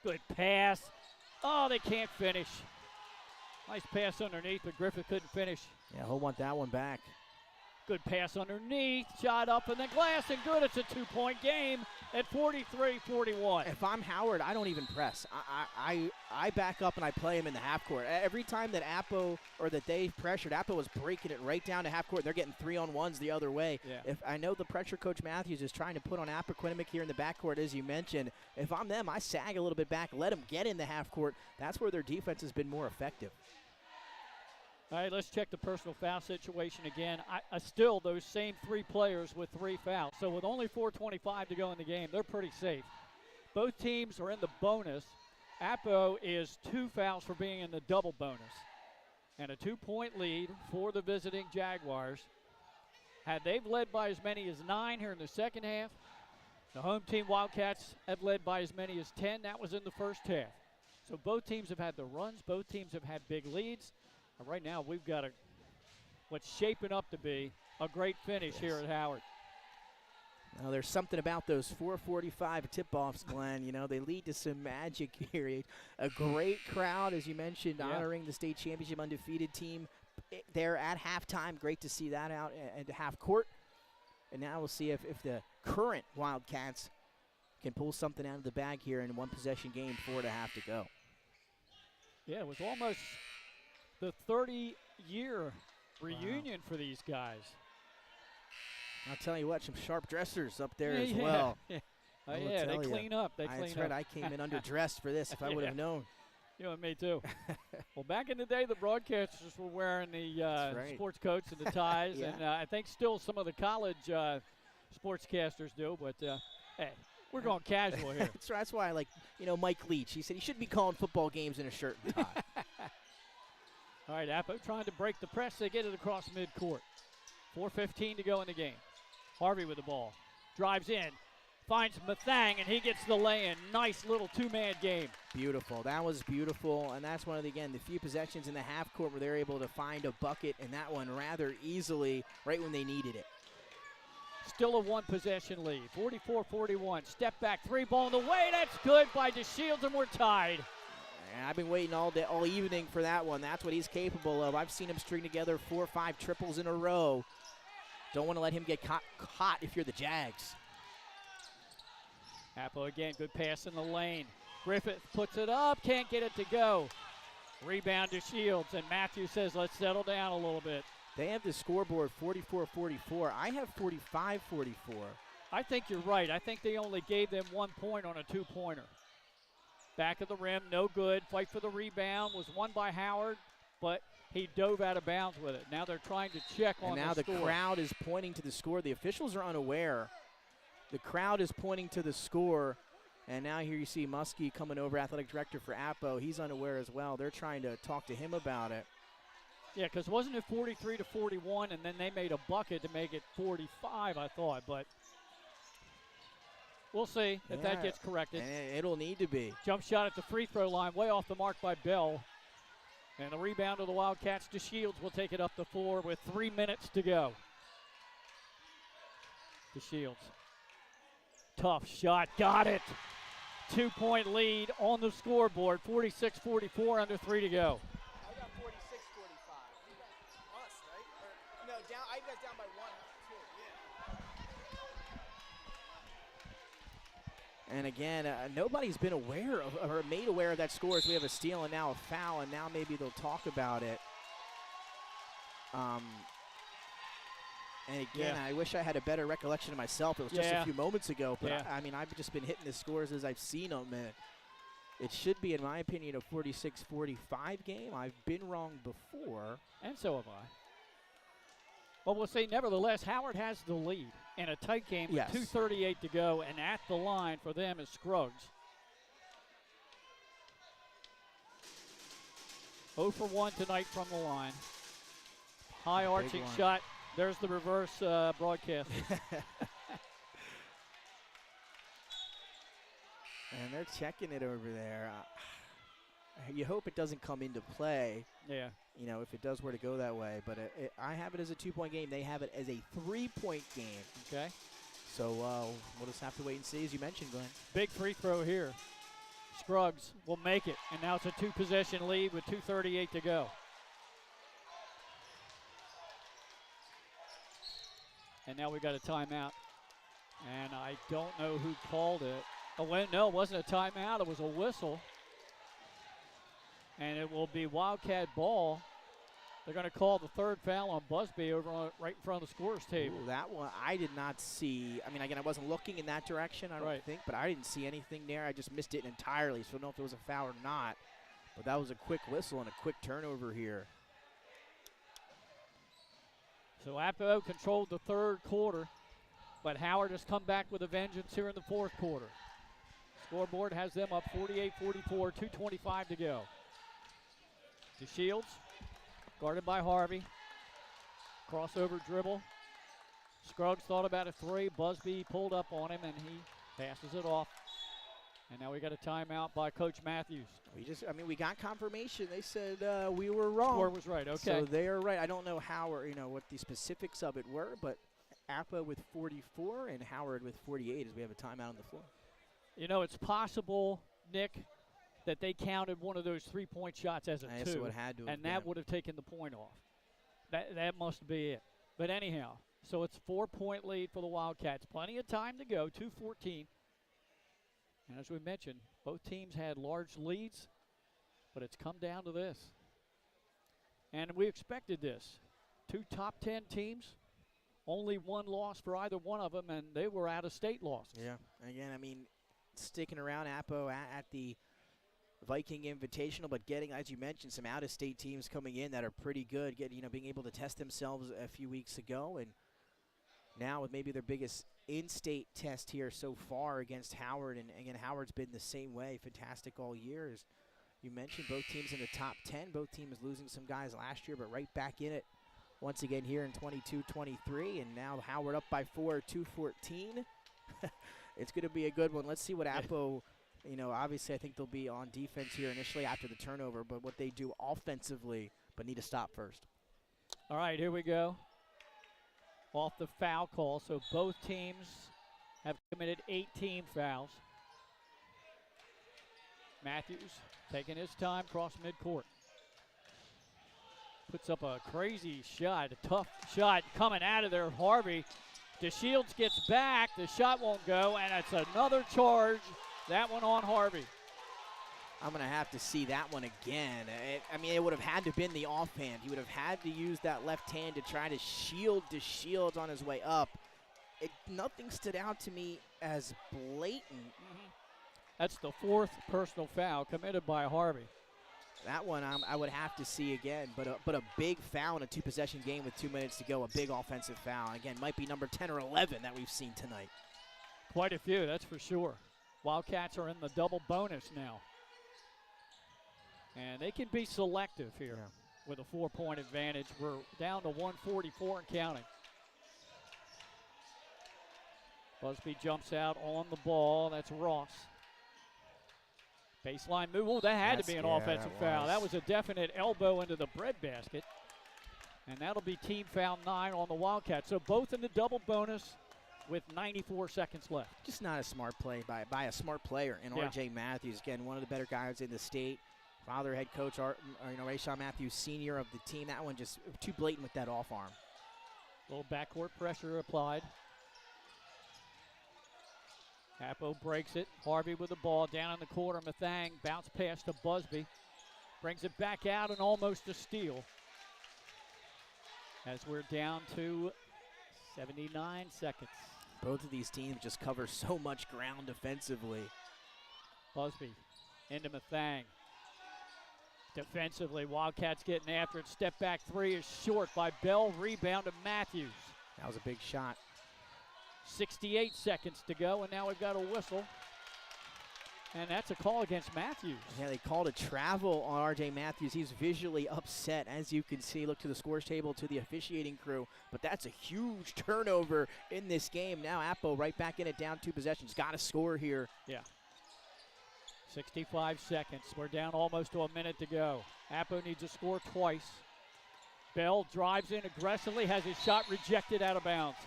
Good pass. Oh, they can't finish. Nice pass underneath, but Griffith couldn't finish. Yeah, he'll want that one back. Good pass underneath, shot up in the glass, and good. It's a 2-point game at 43-41. If I'm Howard, I don't even press. I back up and I play him in the half court. Every time that Appo or that they pressured, Appo was breaking it right down to half court. They're getting 3-on-1s the other way. Yeah. If I know the pressure coach Matthews is trying to put on Appoquinimink here in the backcourt, as you mentioned. If I'm them, I sag a little bit back, let them get in the half court. That's where their defense has been more effective. All right, let's check the personal foul situation again. Still those same 3 players with 3 fouls. So with only 4:25 to go in the game, they're pretty safe. Both teams are in the bonus. Appo is 2 fouls for being in the double bonus. And a 2-point lead for the visiting Jaguars. Had they've led by as many as 9 here in the second half, the home team Wildcats have led by as many as 10. That was in the first half. So both teams have had the runs. Both teams have had big leads. And right now we've got what's shaping up to be a great finish here at Howard. Well, there's something about those 4:45 tip-offs, Glenn. You know, they lead to some magic here. A great crowd, as you mentioned, honoring the state championship undefeated team there at halftime. Great to see that out at half court. And now we'll see if the current Wildcats can pull something out of the bag here in a one-possession game, 4.5 to go. Yeah, it was almost the 30-year reunion for these guys. I'll tell you what, some sharp dressers up there as well. Yeah, They clean up. That's right. I came in underdressed for this if I would have known. You and me too. Well, back in the day, the broadcasters were wearing the sports coats and the ties, and I think still some of the college sportscasters do. But hey, we're going casual here. That's why I like Mike Leach. He said he shouldn't be calling football games in a shirt and tie. All right, Appo trying to break the press. They get it across midcourt. 4:15 to go in the game. Harvey with the ball. Drives in. Finds Mathang, and he gets the lay-in. Nice little two-man game. Beautiful. That was beautiful, and that's one of the few possessions in the half court where they're able to find a bucket, and that one rather easily right when they needed it. Still a one-possession lead. 44-41. Step back, three ball in the way. That's good by DeShields, and we're tied. And I've been waiting all evening for that one. That's what he's capable of. I've seen him string together 4 or 5 triples in a row. Don't want to let him get caught if you're the Jags. Appo again, good pass in the lane. Griffith puts it up, can't get it to go. Rebound to Shields, and Matthews says, let's settle down a little bit. They have the scoreboard 44-44. I have 45-44. I think you're right. I think they only gave them 1 point on a two-pointer. Back of the rim, no good. Fight for the rebound was won by Howard, but he dove out of bounds with it. Now they're trying to check on the score. And now the crowd is pointing to the score. The officials are unaware. The crowd is pointing to the score, and now here you see Muskie coming over, athletic director for Appo. He's unaware as well. They're trying to talk to him about it. Yeah, because wasn't it 43-41, and then they made a bucket to make it 45, I thought. But we'll see if that gets corrected. And it'll need to be. Jump shot at the free throw line, way off the mark by Bell. And the rebound of the Wildcats to Shields will take it up the floor with 3 minutes to go. To Shields. Tough shot, got it. 2-point lead on the scoreboard, 46-44, under 3 to go. I got 46-45. You got us, right? No, down. I got down by 1, 2. Yeah. And again, nobody's been aware of or made aware of that score as we have a steal and now a foul, and now maybe they'll talk about it. And again, I wish I had a better recollection of myself. It was just a few moments ago, but I mean, I've just been hitting the scores as I've seen them. And it should be, in my opinion, a 46-45 game. I've been wrong before. And so have I. But we'll say, nevertheless, Howard has the lead in a tight game with 2:38 to go, and at the line for them is Scruggs. 0 for 1 tonight from the line. High arching shot. There's the reverse broadcast. And they're checking it over there. You hope it doesn't come into play. Yeah. You know, if it does were to go that way. But I have it as a 2-point game. They have it as a 3-point game. Okay. So we'll just have to wait and see, as you mentioned, Glenn. Big free throw here. Scruggs will make it. And now it's a 2-possession lead with 2:38 to go. And now we got a timeout. And I don't know who called it. Oh, well, no, it wasn't a timeout. It was a whistle. And it will be Wildcat ball. They're going to call the third foul on Busby over right in front of the scorer's table. Ooh, that one I did not see. I mean, again, I wasn't looking in that direction, I don't think, but I didn't see anything there. I just missed it entirely, so I don't know if it was a foul or not. But that was a quick whistle and a quick turnover here. So Appo controlled the third quarter, but Howard has come back with a vengeance here in the fourth quarter. Scoreboard has them up 48-44, 2:25 to go. To Shields, guarded by Harvey. Crossover dribble. Scruggs thought about a three. Busby pulled up on him, and he passes it off. And now we got a timeout by Coach Matthews. We got confirmation. They said we were wrong. Score was right, okay. So they are right. I don't know how or, what the specifics of it were, but Appo with 44 and Howard with 48 as we have a timeout on the floor. You know, it's possible, Nick, that they counted one of those three-point shots as a That's two, what had to have and that been. would have taken the point off. That must be it. But anyhow, so it's 4-point lead for the Wildcats. Plenty of time to go, 2:14. And as we mentioned, both teams had large leads, but it's come down to this. And we expected this. Two top 10 teams, only one loss for either one of them, and they were out-of-state losses. Yeah. Again, I mean, sticking around Appo at the Viking Invitational, but getting, as you mentioned, some out-of-state teams coming in that are pretty good, being able to test themselves a few weeks ago, and now with maybe their biggest in-state test here so far against Howard, and again, Howard's been the same way, fantastic all year. As you mentioned, both teams in the top 10, both teams losing some guys last year, but right back in it once again here in 22-23, and now Howard up by 4, 2:14. It's going to be a good one. Let's see what Appo, obviously I think they'll be on defense here initially after the turnover, but what they do offensively, but need to stop first. All right, here we go. Off the foul call, so both teams have committed 18 fouls. Matthews taking his time across midcourt. Puts up a crazy shot, a tough shot coming out of there. Harvey. DeShields gets back. The shot won't go, and it's another charge. That one on Harvey. I'm going to have to see that one again. It would have had to have been the offhand. He would have had to use that left hand to try to shield DeShields on his way up. Nothing stood out to me as blatant. That's the fourth personal foul committed by Harvey. That one I would have to see again, but a big foul in a two-possession game with 2 minutes to go, a big offensive foul. Again, might be number 10 or 11 that we've seen tonight. Quite a few, that's for sure. Wildcats are in the double bonus now. And they can be selective here with a 4-point advantage. We're down to 144 and counting. Busby jumps out on the ball. That's Ross. Baseline move. Oh, that had to be an offensive foul. That was a definite elbow into the breadbasket. And that'll be team foul 9 on the Wildcats. So both in the double bonus with 94 seconds left. Just not a smart play by a smart player in R.J. Matthews. Again, one of the better guys in the state. Father head coach, Rayshawn Matthews, senior of the team. That one just too blatant with that off arm. A little backcourt pressure applied. Appo breaks it. Harvey with the ball down in the corner. Mathang bounce pass to Busby. Brings it back out and almost a steal. As we're down to 79 seconds. Both of these teams just cover so much ground defensively. Busby into Mathang. Defensively, Wildcats getting after it. Step back three is short by Bell. Rebound to Matthews. That was a big shot. 68 seconds to go, and now we've got a whistle. And that's a call against Matthews. Yeah, they called a travel on R.J. Matthews. He's visually upset, as you can see. Look to the scores table, to the officiating crew. But that's a huge turnover in this game. Now Appo right back in it, down 2 possessions. Got to score here. Yeah. 65 seconds. We're down almost to a minute to go. Appo needs to score twice. Bell drives in aggressively, has his shot rejected out of bounds.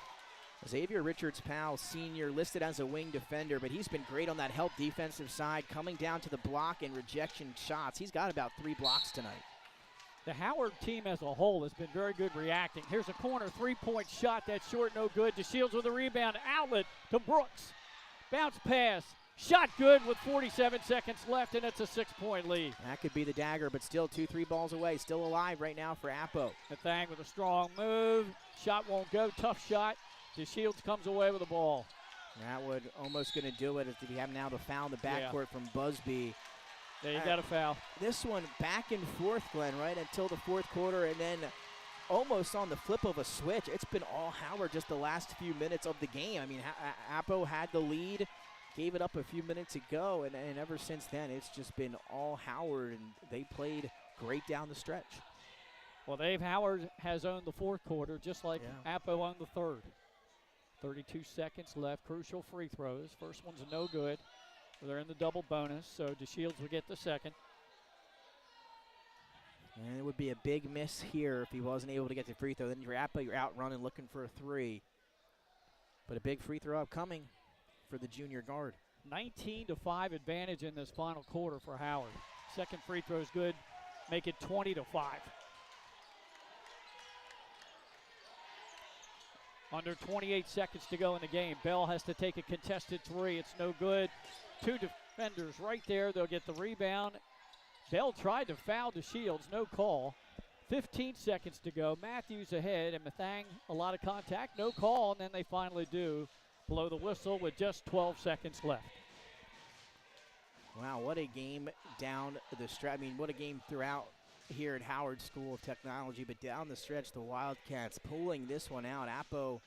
Xavier Richards-Powell, senior, listed as a wing defender, but he's been great on that help defensive side, coming down to the block and rejection shots. He's got about 3 blocks tonight. The Howard team as a whole has been very good reacting. Here's a corner 3-point shot. That's short, no good. DeShields with a rebound. Outlet to Brooks. Bounce pass. Shot good with 47 seconds left, and it's a 6-point lead. That could be the dagger, but still 2-3 balls away. Still alive right now for Appo. Nathang with a strong move. Shot won't go. Tough shot. DeShields comes away with the ball. That would almost going to do it. If we have now the foul in the backcourt from Busby. There you got a foul. This one back and forth, Glenn, right until the fourth quarter, and then almost on the flip of a switch. It's been all Howard just the last few minutes of the game. I mean, Appo had the lead, gave it up a few minutes ago, and ever since then, it's just been all Howard, and they played great down the stretch. Well, Howard has owned the fourth quarter, just like Appo owned the third. 32 seconds left. Crucial free throws. First one's no good. They're in the double bonus, so DeShields will get the second. And it would be a big miss here if he wasn't able to get the free throw. Then you're Appo, you're out running looking for a 3. But a big free throw upcoming for the junior guard. 19-5 advantage in this final quarter for Howard. Second free throw is good. Make it 20-5. Under 28 seconds to go in the game. Bell has to take a contested three. It's no good. Two defenders right there. They'll get the rebound. Bell tried to foul DeShields. No call. 15 seconds to go. Matthews ahead, and Mathang, a lot of contact. No call, and then they finally do blow the whistle with just 12 seconds left. Wow, what a game down the stretch. I mean, what a game throughout here at Howard School of Technology, but down the stretch, the Wildcats pulling this one out. Appo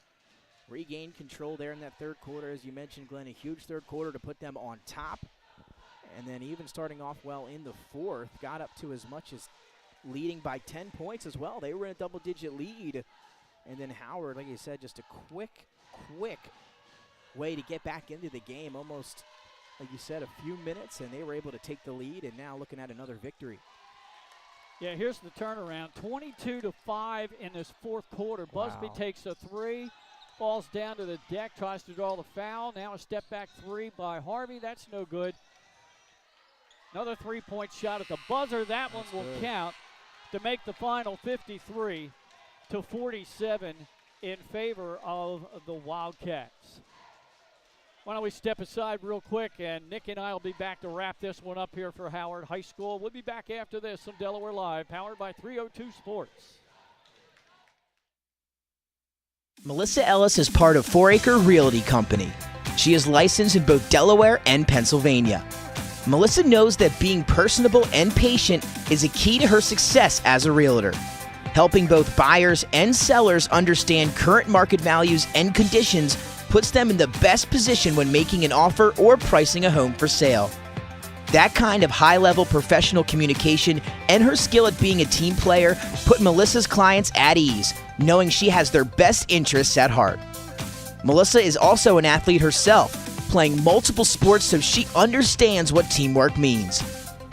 regained control there in that third quarter. As you mentioned, Glenn, a huge third quarter to put them on top. And then even starting off well in the fourth, got up to as much as leading by 10 points as well. They were in a double-digit lead. And then Howard, like you said, just a quick way to get back into the game. Almost, like you said, a few minutes, and they were able to take the lead, and now looking at another victory. Yeah, here's the turnaround. 22-5 in this fourth quarter. Busby takes a three, falls down to the deck, tries to draw the foul. Now a step-back three by Harvey. That's no good. Another three-point shot at the buzzer. That one will count to make the final 53-47 in favor of the Wildcats. Why don't we step aside real quick, and Nick and I will be back to wrap this one up here for Howard High School. We'll be back after this on Delaware Live, powered by 302 Sports. Melissa Ellis is part of 4 Acre Realty Company. She is licensed in both Delaware and Pennsylvania. Melissa knows that being personable and patient is a key to her success as a realtor. Helping both buyers and sellers understand current market values and conditions puts them in the best position when making an offer or pricing a home for sale. That kind of high-level professional communication and her skill at being a team player put Melissa's clients at ease, knowing she has their best interests at heart. Melissa is also an athlete herself, playing multiple sports, so she understands what teamwork means.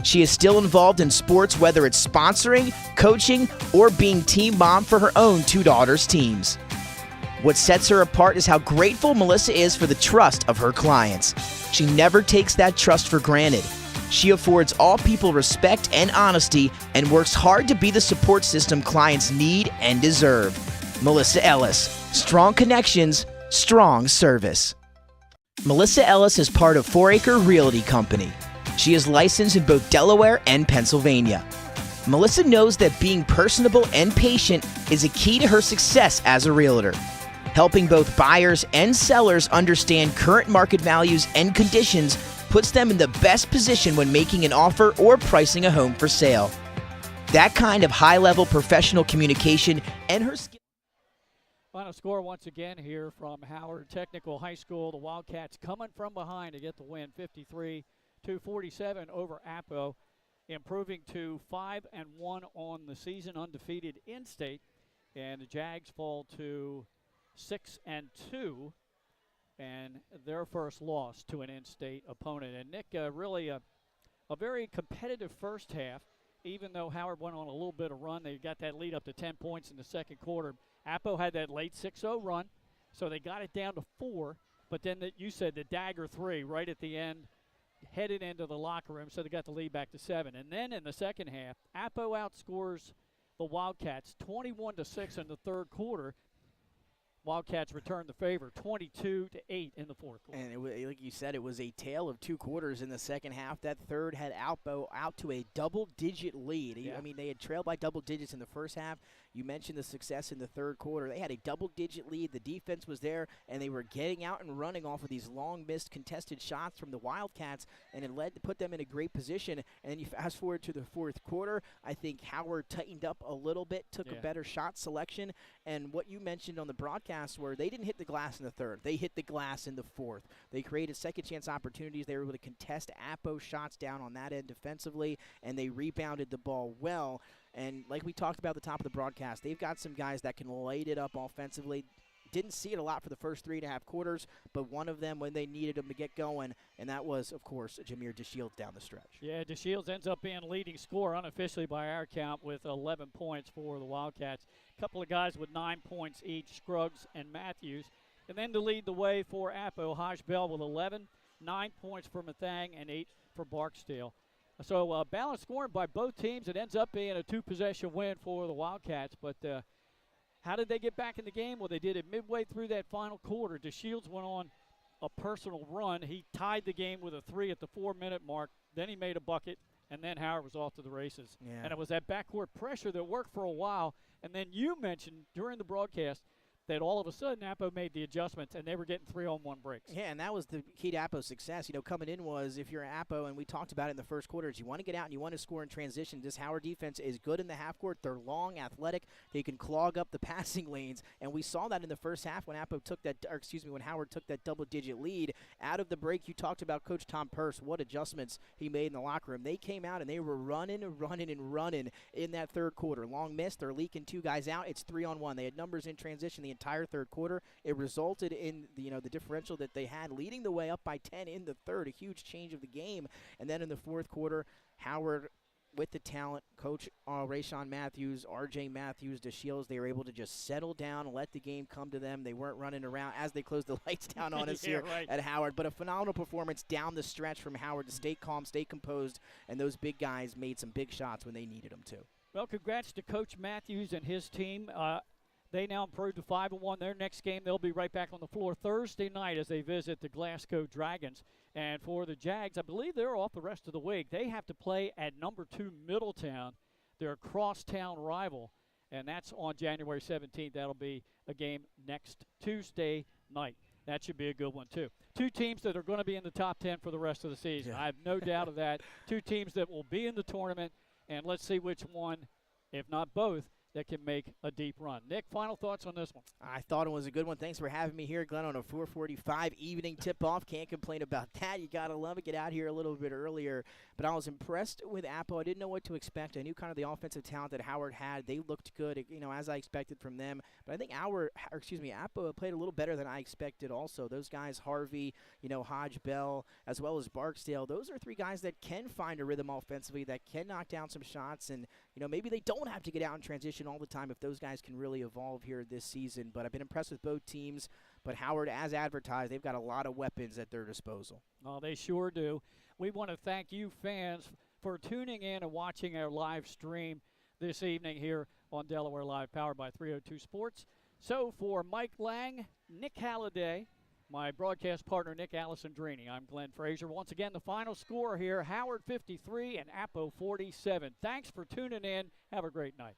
She is still involved in sports, whether it's sponsoring, coaching, or being team mom for her own 2 daughters' teams. What sets her apart is how grateful Melissa is for the trust of her clients. She never takes that trust for granted. She affords all people respect and honesty and works hard to be the support system clients need and deserve. Melissa Ellis. Strong connections, strong service. Melissa Ellis is part of 4 Acre Realty Company. She is licensed in both Delaware and Pennsylvania. Melissa knows that being personable and patient is a key to her success as a realtor. Helping both buyers and sellers understand current market values and conditions puts them in the best position when making an offer or pricing a home for sale. That kind of high-level professional communication and her skill. Final score once again here from Howard Technical High School. The Wildcats coming from behind to get the win, 53-47 over Appo, improving to 5-1 on the season, undefeated in-state. And the Jags fall to 6-2, and their first loss to an in-state opponent. And Nick, really a very competitive first half, even though Howard went on a little bit of run. They got that lead up to 10 points in the second quarter. Appo had that late 6-0 run, so they got it down to 4, but then you said the dagger 3 right at the end, headed into the locker room, so they got the lead back to 7. And then in the second half, Appo outscores the Wildcats 21-6 in the third quarter. Wildcats return the favor, 22-8 in the fourth quarter. And like you said, it was a tale of 2 quarters in the second half. That third had Appo out to a double-digit lead. Yeah. I mean, they had trailed by double digits in the first half. You mentioned the success in the third quarter. They had a double-digit lead. The defense was there, and they were getting out and running off of these long-missed contested shots from the Wildcats, and it put them in a great position. And then you fast forward to the fourth quarter. I think Howard tightened up a little bit, took a better shot selection, and what you mentioned on the broadcast where they didn't hit the glass in the third. They hit the glass in the fourth. They created second-chance opportunities. They were able to contest Appo shots down on that end defensively, and they rebounded the ball well. And like we talked about at the top of the broadcast, they've got some guys that can light it up offensively. Didn't see it a lot for the first 3.5 quarters, but one of them when they needed them to get going, and that was, of course, Jameer DeShields down the stretch. Yeah, DeShields ends up being leading scorer unofficially by our count with 11 points for the Wildcats. A couple of guys with 9 points each, Scruggs and Matthews. And then to lead the way for Appo, Haj Bell with 11, 9 points for Mathang, and 8 for Barksdale. So balanced scoring by both teams. It ends up being a 2-possession win for the Wildcats. But how did they get back in the game? Well, they did it midway through that final quarter. DeShields went on a personal run. He tied the game with a 3 at the 4-minute mark. Then he made a bucket, and then Howard was off to the races. Yeah. And it was that backcourt pressure that worked for a while. And then you mentioned during the broadcast that all of a sudden Appo made the adjustments, and they were getting 3-on-1 breaks. Yeah, and that was the key to Appo's success. You know, coming in was, if you're Appo, and we talked about it in the first quarter, is you want to get out and you want to score in transition. This Howard defense is good in the half court. They're long, athletic. They can clog up the passing lanes, and we saw that in the first half when when Howard took that double-digit lead. Out of the break, you talked about Coach Tom Purse, what adjustments he made in the locker room. They came out and they were running in that third quarter. Long miss, they're leaking 2 guys out. It's 3-on-1. They had numbers in transition the entire third quarter. It resulted in the differential that they had, leading the way up by 10 in the third, a huge change of the game. And then in the fourth quarter, Howard, with the talent, Coach Rayshon Matthews, R.J. Matthews, DeShields, they were able to just settle down and let the game come to them. They weren't running around as they closed the lights down on us here at Howard. But a phenomenal performance down the stretch from Howard to stay calm, stay composed, and those big guys made some big shots when they needed them to. Well, congrats to Coach Matthews and his team. They now improved to 5-1. Their next game, they'll be right back on the floor Thursday night as they visit the Glasgow Dragons. And for the Jags, I believe they're off the rest of the week. They have to play at number 2 Middletown, their crosstown rival, and that's on January 17th. That'll be a game next Tuesday night. That should be a good one, too. 2 teams that are going to be in the top 10 for the rest of the season. Yeah. I have no doubt of that. 2 teams that will be in the tournament, and let's see which one, if not both, that can make a deep run. Nick, final thoughts on this one? I thought it was a good one. Thanks for having me here, Glenn, on a 4:45 evening tip-off. Can't complain about that. You got to love it. Get out here a little bit earlier. But I was impressed with Appo. I didn't know what to expect. I knew kind of the offensive talent that Howard had. They looked good, as I expected from them. But I think Appo played a little better than I expected also. Those guys, Harvey, Hodge Bell, as well as Barksdale, those are 3 guys that can find a rhythm offensively, that can knock down some shots. And, maybe they don't have to get out in transition all the time if those guys can really evolve here this season. But I've been impressed with both teams. But Howard, as advertised, they've got a lot of weapons at their disposal. Oh, they sure do. We want to thank you fans for tuning in and watching our live stream this evening here on Delaware Live, powered by 302 Sports. So for Mike Lang, Nick Halliday, my broadcast partner Nick Alessandrini, I'm Glenn Frazier. Once again, the final score here, Howard 53 and Appo 47. Thanks for tuning in. Have a great night.